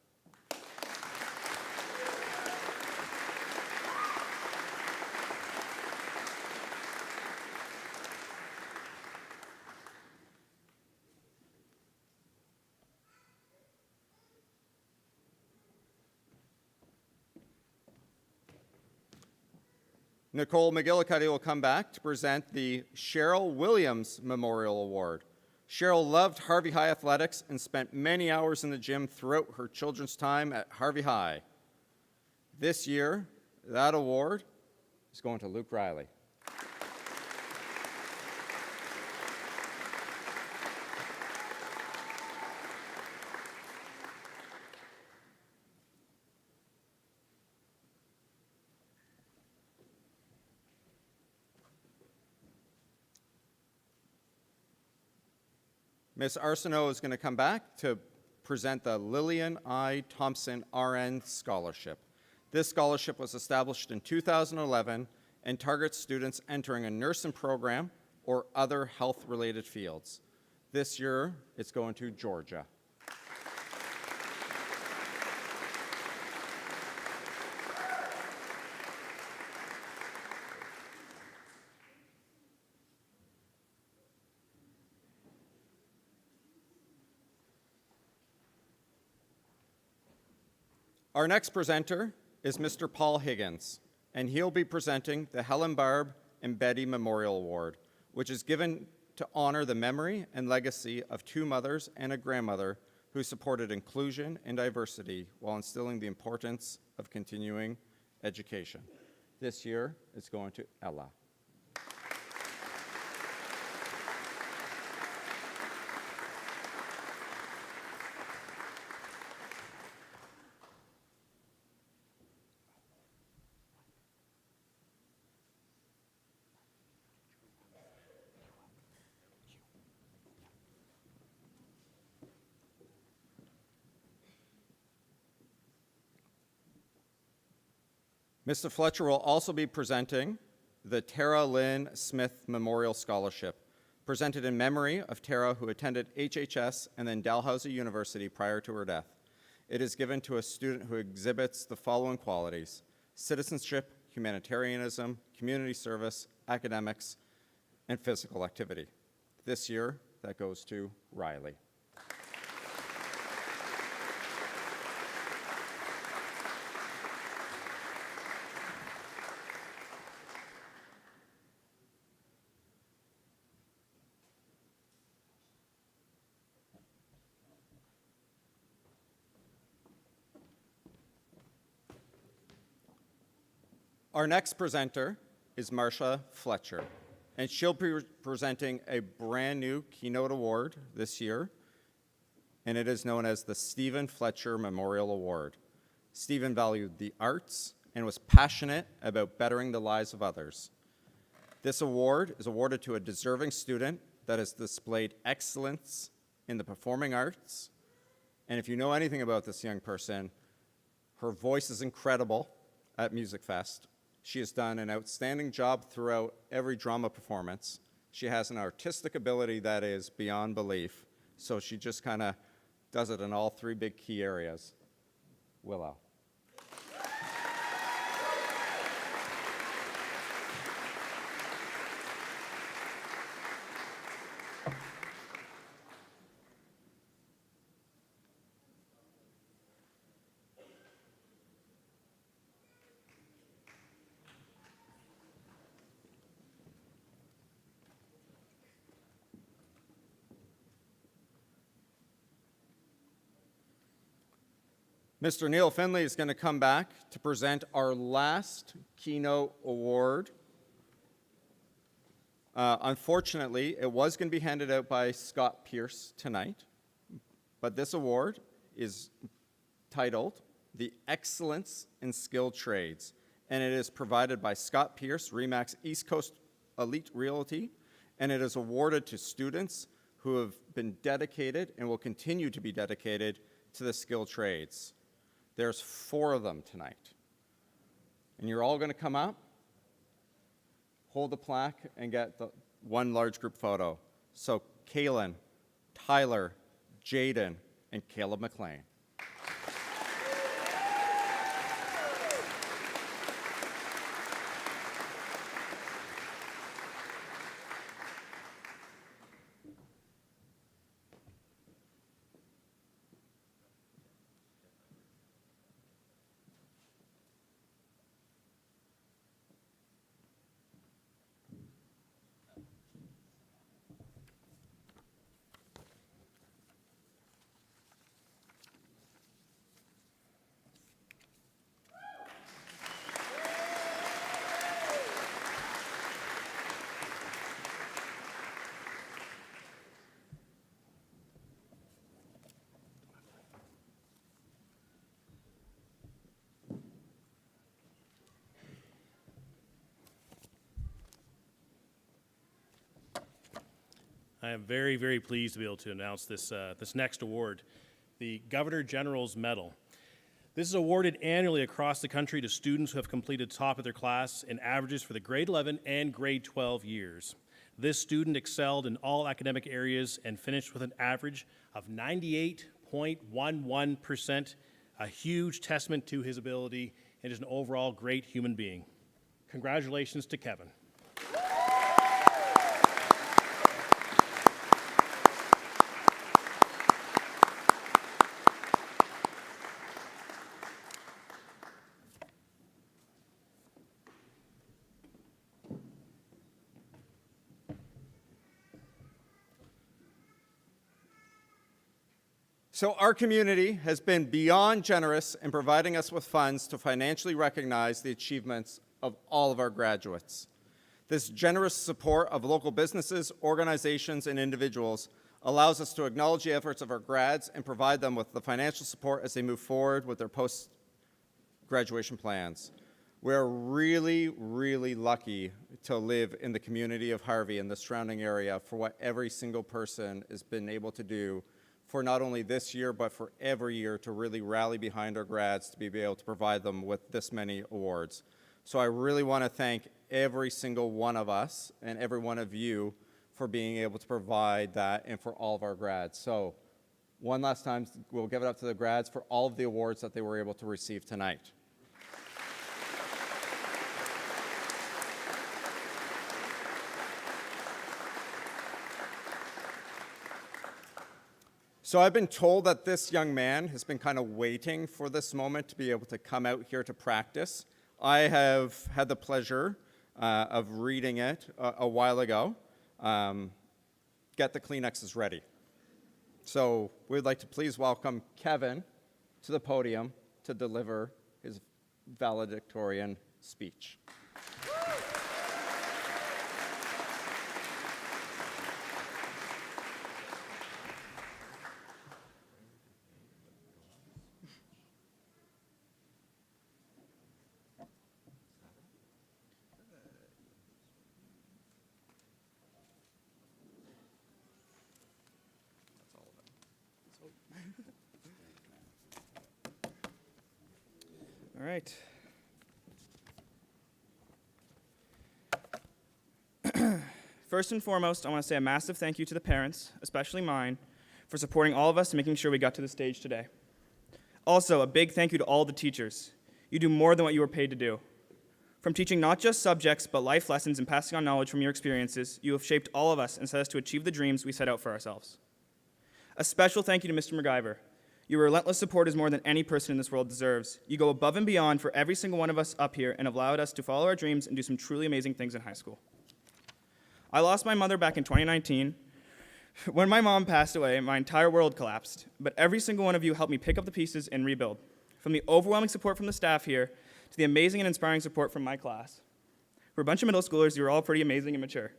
Nicole McGillicuddy will come back to present the Cheryl Williams Memorial Award. Cheryl loved Harvey High athletics and spent many hours in the gym throughout her children's time at Harvey High. This year, that award is going to Luke Riley. Ms. Arsenault is going to come back to present the Lillian I. Thompson RN Scholarship. This scholarship was established in 2011 and targets students entering a nursing program or other health-related fields. This year, it's going to Georgia. Our next presenter is Mr. Paul Higgins, and he'll be presenting the Helen Barb and Betty Memorial Award, which is given to honor the memory and legacy of two mothers and a grandmother who supported inclusion and diversity while instilling the importance of continuing education. This year, it's going to Ella. Mr. Fletcher will also be presenting the Tara Lynn Smith Memorial Scholarship, presented in memory of Tara, who attended HHS and then Dalhousie University prior to her death. It is given to a student who exhibits the following qualities: citizenship, humanitarianism, community service, academics, and physical activity. This year, that goes to Riley. Our next presenter is Marcia Fletcher, and she'll be presenting a brand new Keynote Award this year, and it is known as the Stephen Fletcher Memorial Award. Stephen valued the arts and was passionate about bettering the lives of others. This award is awarded to a deserving student that has displayed excellence in the performing arts, and if you know anything about this young person, her voice is incredible at Music Fest. She has done an outstanding job throughout every drama performance. She has an artistic ability that is beyond belief, so she just kind of does it in all three big key areas. Willow. Mr. Neil Finley is going to come back to present our last Keynote Award. Unfortunately, it was going to be handed out by Scott Pierce tonight, but this award is titled The Excellence in Skilled Trades, and it is provided by Scott Pierce, RE/MAX East Coast Elite Realty, and it is awarded to students who have been dedicated and will continue to be dedicated to the skilled trades. There's 4 of them tonight. And you're all going to come up, hold the plaque, and get the one large group photo. So Kaylin, Tyler, Jaden, and Caleb McLean. I am very, very pleased to be able to announce this, this next award, the Governor General's Medal. This is awarded annually across the country to students who have completed top of their class in averages for the grade 11 and grade 12 years. This student excelled in all academic areas and finished with an average of 98.11%, a huge testament to his ability and is an overall great human being. Congratulations to Kevin. So our community has been beyond generous in providing us with funds to financially recognize the achievements of all of our graduates. This generous support of local businesses, organizations, and individuals allows us to acknowledge the efforts of our grads and provide them with the financial support as they move forward with their post-graduation plans. We're really, really lucky to live in the community of Harvey and the surrounding area for what every single person has been able to do for not only this year, but for every year to really rally behind our grads to be able to provide them with this many awards. So I really want to thank every single one of us and every one of you for being able to provide that and for all of our grads. So one last time, we'll give it up to the grads for all of the awards that they were able to receive tonight. So I've been told that this young man has been kind of waiting for this moment to be able to come out here to practice. I have had the pleasure of reading it a while ago. Get the Kleenexes ready. So we'd like to please welcome Kevin to the podium to deliver his valedictorian speech. All right. First and foremost, I want to say a massive thank you to the parents, especially mine, for supporting all of us and making sure we got to the stage today. Also, a big thank you to all the teachers. You do more than what you were paid to do. From teaching not just subjects, but life lessons and passing on knowledge from your experiences, you have shaped all of us and set us to achieve the dreams we set out for ourselves. A special thank you to Mr. MacGyver. Your relentless support is more than any person in this world deserves. You go above and beyond for every single one of us up here and have allowed us to follow our dreams and do some truly amazing things in high school. I lost my mother back in 2019. When my mom passed away, my entire world collapsed, but every single one of you helped me pick up the pieces and rebuild. From the overwhelming support from the staff here to the amazing and inspiring support from my class. For a bunch of middle schoolers, you were all pretty amazing and mature.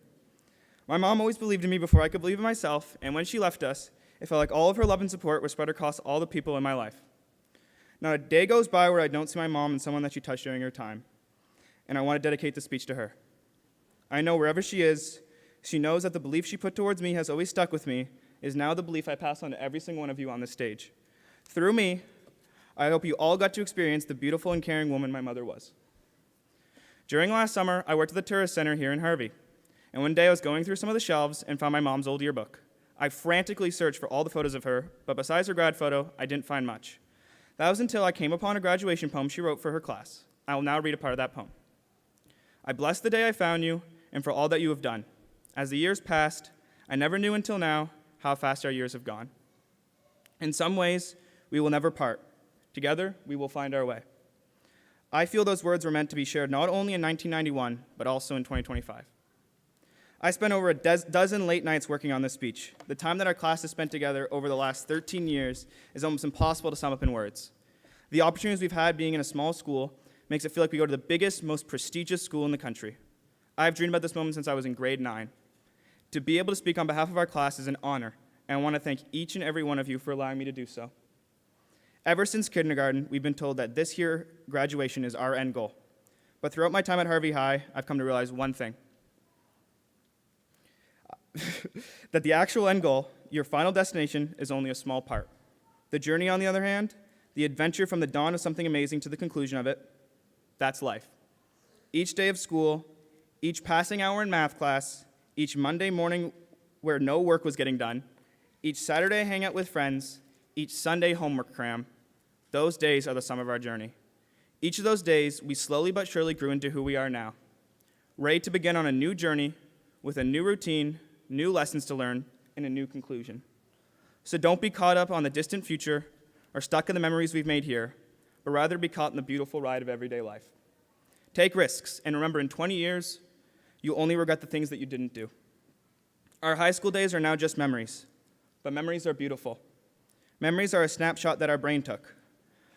My mom always believed in me before I could believe in myself, and when she left us, it felt like all of her love and support was spread across all the people in my life. Not a day goes by where I don't see my mom and someone that she touched during her time, and I want to dedicate this speech to her. I know wherever she is, she knows that the belief she put towards me has always stuck with me, is now the belief I pass on to every single one of you on this stage. Through me, I hope you all got to experience the beautiful and caring woman my mother was. During last summer, I worked at the Tourist Center here in Harvey, and one day I was going through some of the shelves and found my mom's old yearbook. I frantically searched for all the photos of her, but besides her grad photo, I didn't find much. That was until I came upon a graduation poem she wrote for her class. I will now read a part of that poem. I bless the day I found you, and for all that you have done. As the years passed, I never knew until now how fast our years have gone. In some ways, we will never part. Together, we will find our way. I feel those words were meant to be shared not only in 1991, but also in 2025. I spent over a dozen late nights working on this speech. The time that our class has spent together over the last 13 years is almost impossible to sum up in words. The opportunities we've had being in a small school makes it feel like we go to the biggest, most prestigious school in the country. I've dreamed about this moment since I was in grade 9. To be able to speak on behalf of our class is an honor, and I want to thank each and every one of you for allowing me to do so. Ever since kindergarten, we've been told that this year graduation is our end goal. But throughout my time at Harvey High, I've come to realize one thing. that the actual end goal, your final destination, is only a small part. The journey, on the other hand, the adventure from the dawn of something amazing to the conclusion of it, that's life. Each day of school, each passing hour in math class, each Monday morning where no work was getting done, each Saturday hangout with friends, each Sunday homework cram, those days are the sum of our journey. Each of those days, we slowly but surely grew into who we are now, ready to begin on a new journey with a new routine, new lessons to learn, and a new conclusion. So don't be caught up on the distant future or stuck in the memories we've made here, but rather be caught in the beautiful ride of everyday life. Take risks, and remember, in 20 years, you'll only regret the things that you didn't do. Our high school days are now just memories, but memories are beautiful. Memories are a snapshot that our brain took.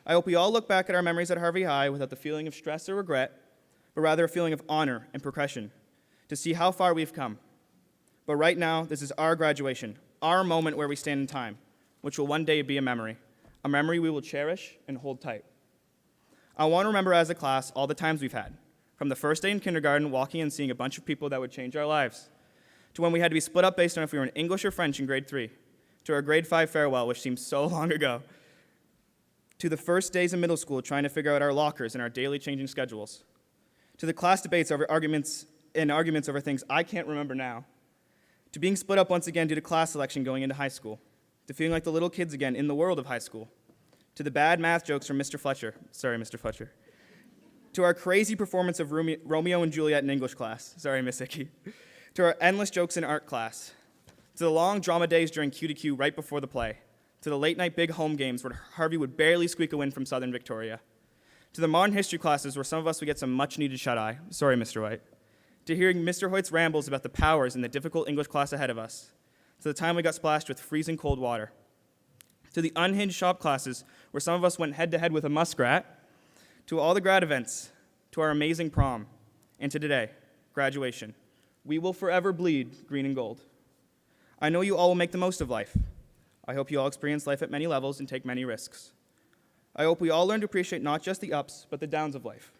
I hope we all look back at our memories at Harvey High without the feeling of stress or regret, but rather a feeling of honor and progression to see how far we've come. But right now, this is our graduation, our moment where we stand in time, which will one day be a memory we will cherish and hold tight. I want to remember as a class all the times we've had, from the first day in kindergarten walking and seeing a bunch of people that would change our lives, to when we had to be split up based on if we were in English or French in grade 3, to our grade 5 farewell, which seems so long ago, to the first days in middle school trying to figure out our lockers and our daily changing schedules, to the class debates over arguments over things I can't remember now, to being split up once again due to class selection going into high school, to feeling like the little kids again in the world of high school, to the bad math jokes from Mr. Fletcher, to our crazy performance of Romeo and Juliet in English class, Miss Icky, to our endless jokes in art class, to the long drama days during Q2Q right before the play, to the late-night big home games where Harvey would barely squeak a win from Southern Victoria, to the modern history classes where some of us would get some much-needed shut-eye, sorry, Mr. White, to hearing Mr. Hoyt's rambles about the powers in the difficult English class ahead of us, to the time we got splashed with freezing cold water, to the unhinged shop classes where some of us went head-to-head with a muskrat, to all the grad events, to our amazing prom, and to today, graduation. We will forever bleed green and gold. I know you all will make the most of life. I hope you all experience life at many levels and take many risks. I hope we all learn to appreciate not just the ups, but the downs of life.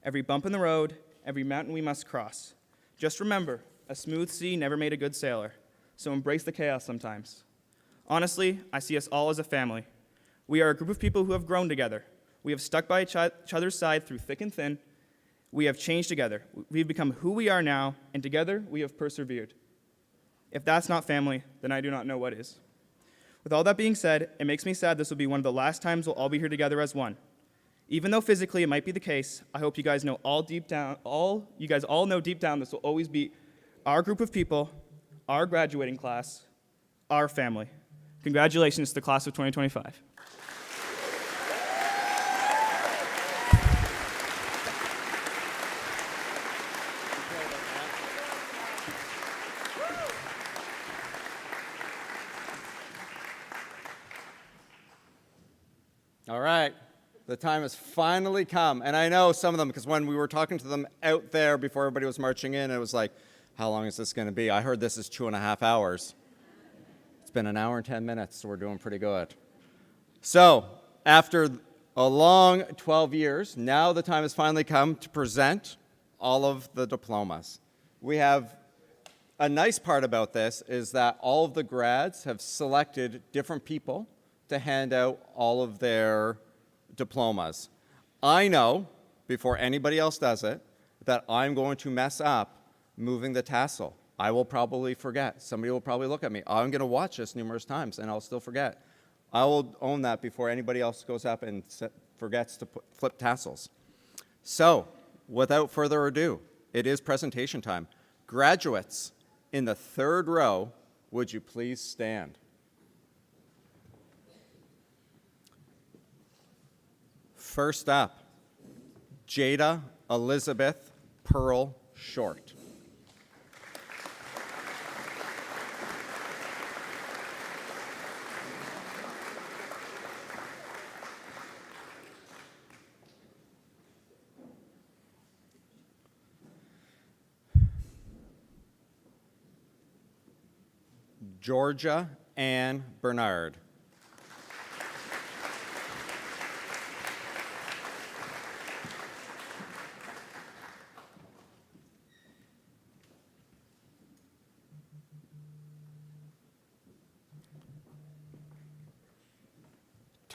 Every bump in the road, every mountain we must cross. Just remember, a smooth sea never made a good sailor, so embrace the chaos sometimes. Honestly, I see us all as a family. We are a group of people who have grown together. We have stuck by each other's side through thick and thin. We have changed together. We've become who we are now, and together we have persevered. If that's not family, then I do not know what is. With all that being said, it makes me sad this will be one of the last times we'll all be here together as one. Even though physically it might be the case, I hope you guys know all know deep down this will always be our group of people, our graduating class, our family. Congratulations to the class of 2025. All right, the time has finally come. And I know some of them, because when we were talking to them out there before everybody was marching in, it was like, how long is this going to be? I heard this is 2.5 hours. It's been an hour and 10 minutes, so we're doing pretty good. So, after a long 12 years, now the time has finally come to present all of the diplomas. We have a nice part about this is that all of the grads have selected different people to hand out all of their diplomas. I know, before anybody else does it, that I'm going to mess up moving the tassel. I will probably forget. Somebody will probably look at me. I'm going to watch this numerous times, and I'll still forget. I will own that before anybody else goes up and forgets to flip tassels. So, without further ado, it is presentation time. Graduates in the third row, would you please stand? First up, Jada Elizabeth Pearl Short. Georgia Ann Bernard.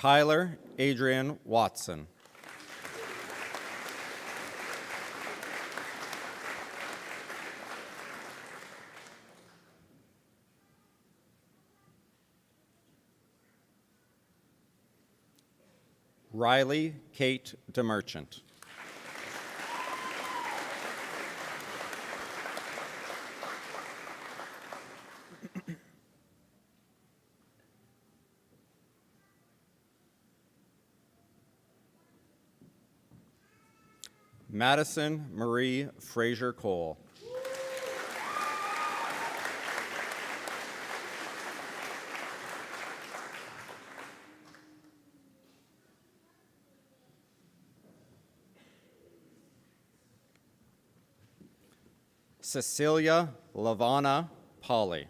Tyler Adrian Watson. Riley Kate DeMerchant. Madison Marie Fraser Cole. Cecilia Lavana Polly.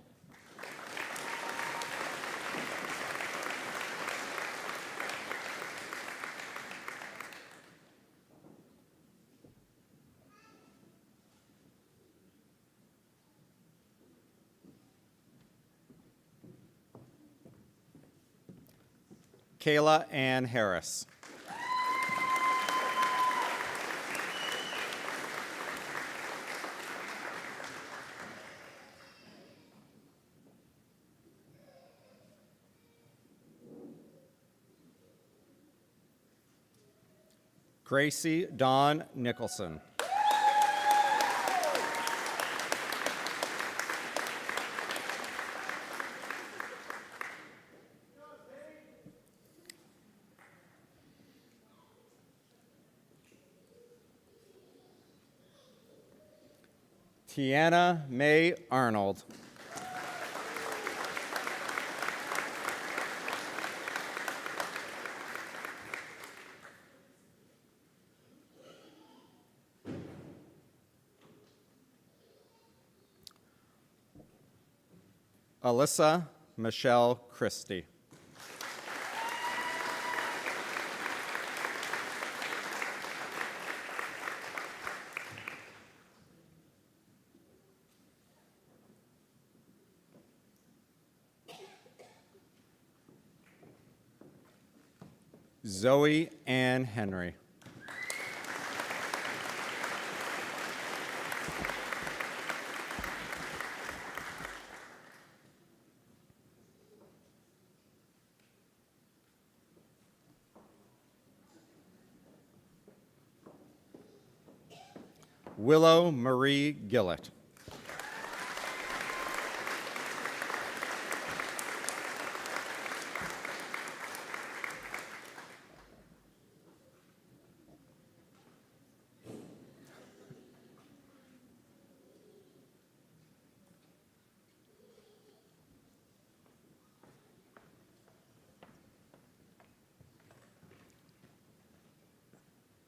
Kayla Ann Harris. Gracie Dawn Nicholson. Tiana May Arnold. Alyssa Michelle Christie. Zoe Ann Henry. Willow Marie Gillett.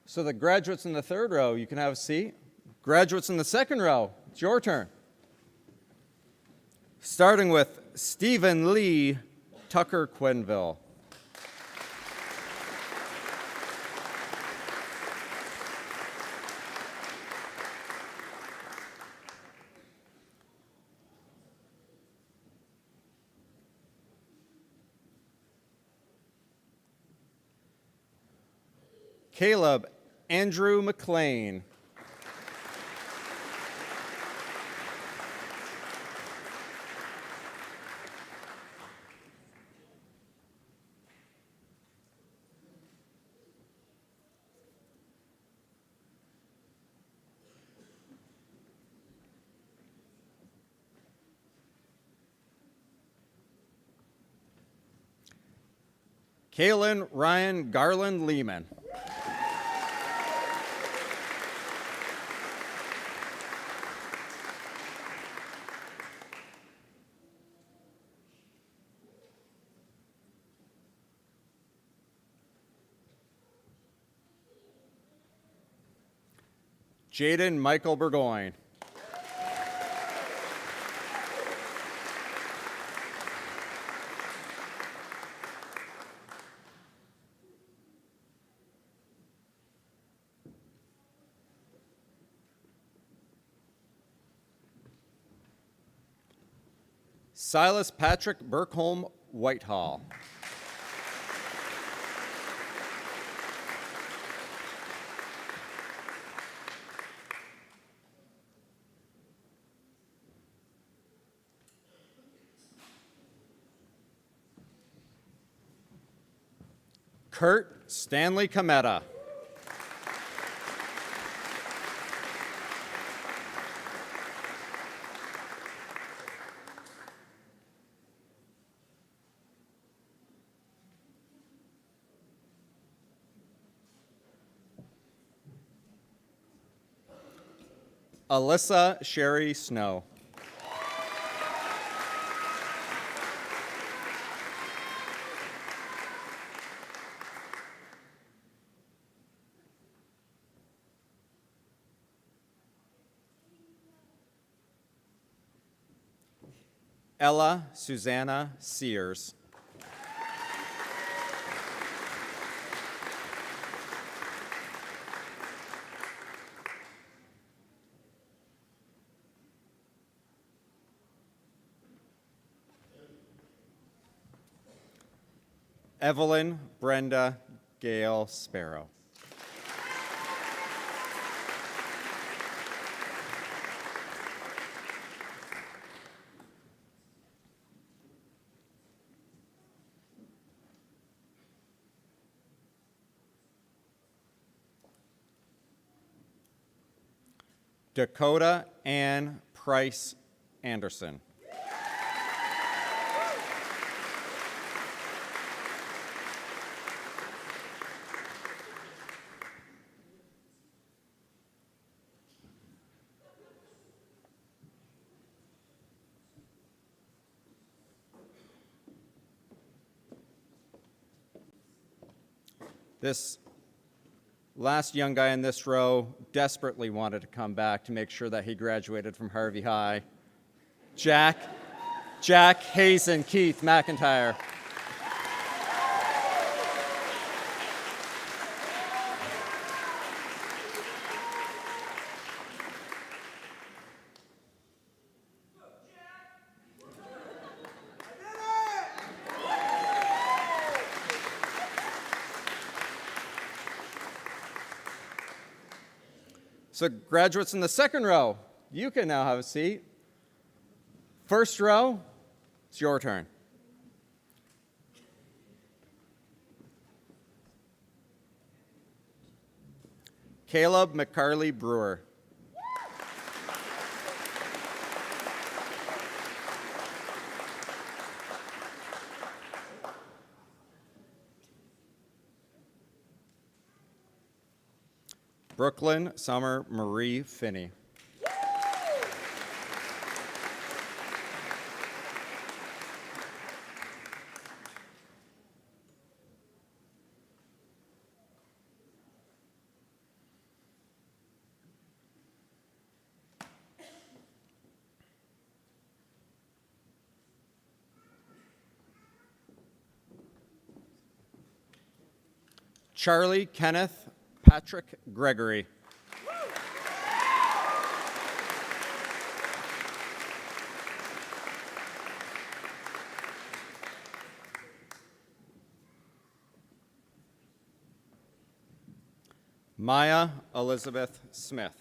So the graduates in the third row, you can have a seat. Graduates in the second row, it's your turn. Starting with Stephen Lee Tucker Quinville. Caleb Andrew McLean. Kaylin Ryan Garland Lehman. Jaden Michael Burgoyne. Silas Patrick Burkholm Whitehall. Kurt Stanley Cometa. Alyssa Sherry Snow. Ella Susanna Sears. Evelyn Brenda Gale Sparrow. Dakota Ann Price Anderson. This last young guy in this row desperately wanted to come back to make sure that he graduated from Harvey High. Jack Hazen Keith McIntyre. So graduates in the second row, you can now have a seat. First row, it's your turn. Caleb McCarley Brewer. Brooklyn Summer Marie Finney. Charlie Kenneth Patrick Gregory. Maya Elizabeth Smith.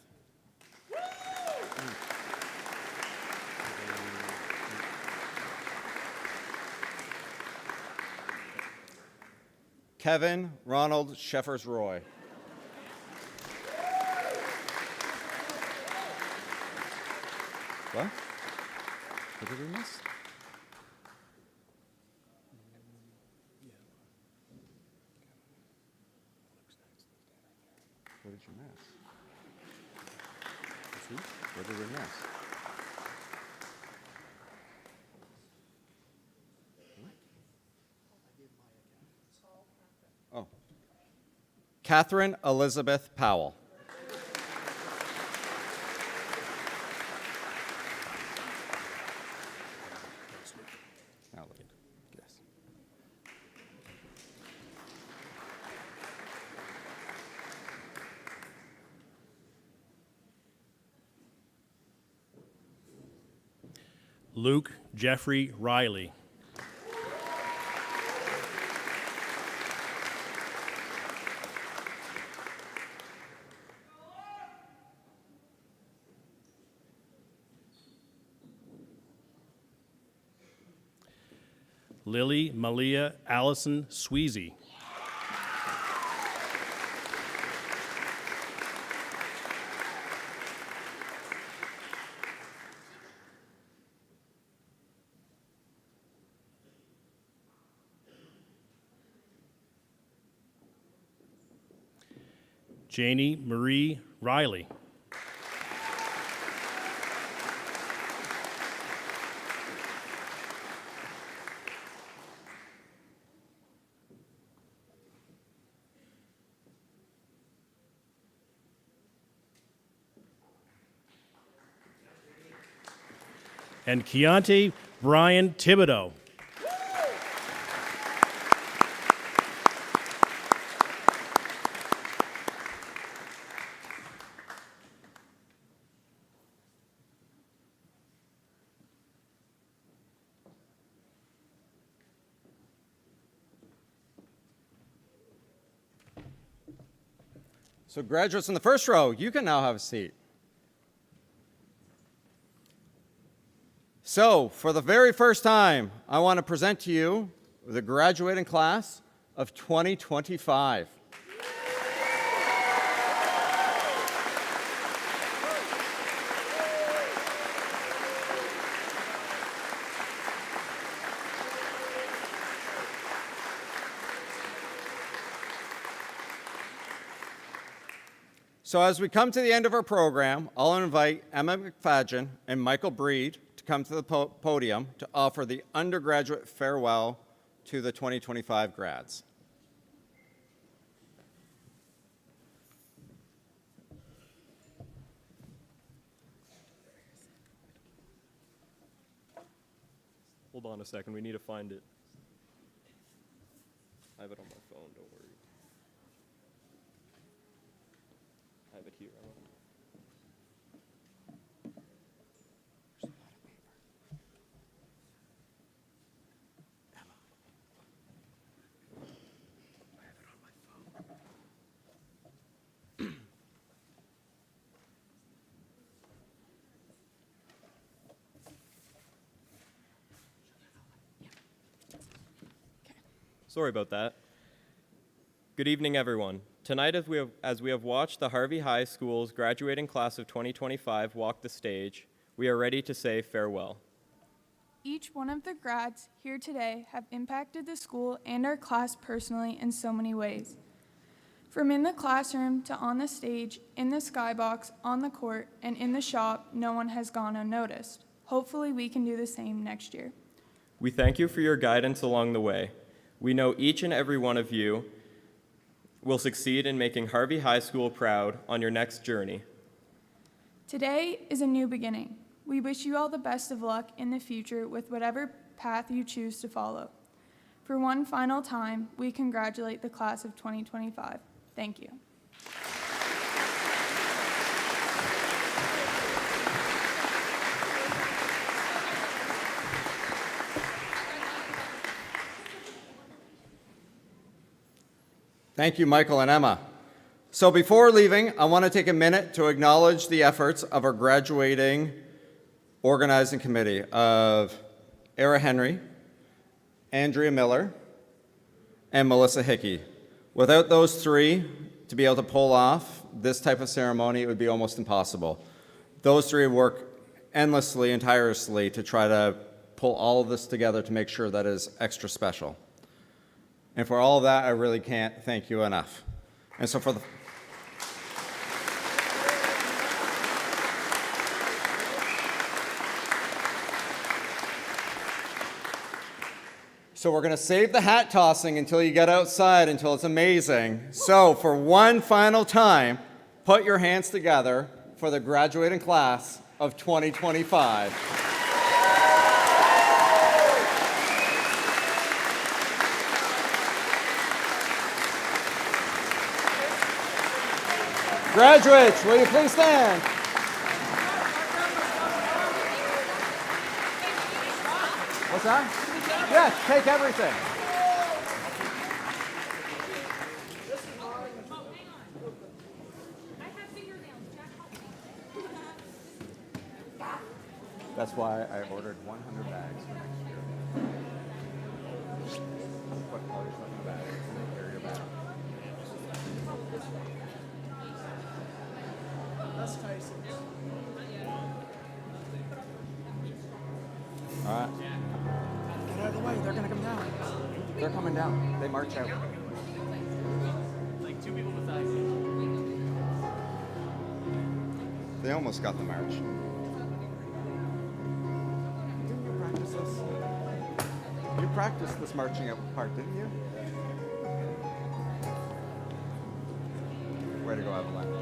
Kevin Ronald Sheffers Roy. What? What did we miss? What did you miss? See? What did we miss? Oh. Catherine Elizabeth Powell. Now look at this. Luke Jeffrey Riley. Lily Malia Allison Sweezy. Janie Marie Riley. And Keontae Brian Thibodeau. So graduates in the first row, you can now have a seat. So for the very first time, I want to present to you the graduating class of 2025. So as we come to the end of our program, I'll invite Emma McFadgen and Michael Breed to come to the podium to offer the undergraduate farewell to the 2025 grads. Hold on a second, we need to find it. I have it on my phone, don't worry. I have it here. Sorry about that. Good evening, everyone. Tonight, as we have watched the Harvey High School's graduating class of 2025 walk the stage, we are ready to say farewell. Each one of the grads here today have impacted the school and our class personally in so many ways. From in the classroom to on the stage, in the skybox, on the court, and in the shop, no one has gone unnoticed. Hopefully, we can do the same next year. We thank you for your guidance along the way. We know each and every one of you will succeed in making Harvey High School proud on your next journey. Today is a new beginning. We wish you all the best of luck in the future with whatever path you choose to follow. For one final time, we congratulate the class of 2025. Thank you. Thank you, Michael and Emma. So before leaving, I want to take a minute to acknowledge the efforts of our graduating organizing committee of Era Henry, Andrea Miller, and Melissa Hickey. Without those three, to be able to pull off this type of ceremony, it would be almost impossible. Those three work endlessly and tirelessly to try to pull all of this together to make sure that it is extra special. And for all of that, I really can't thank you enough. And so for the So we're going to save the hat tossing until you get outside, until it's amazing. So for one final time, put your hands together for the graduating class of 2025. Graduates, will you please stand? What's that? Yes, take everything. That's why I ordered 100 bags for next year. Put all your stuff in the bag and then carry your bag. That's Tyson. All right. Get out of the way, they're gonna come down. They're coming down. They march out. Like two people beside you. They almost got the march. Didn't you practice this? You practiced this marching part, didn't you? Way to go, Avalanche.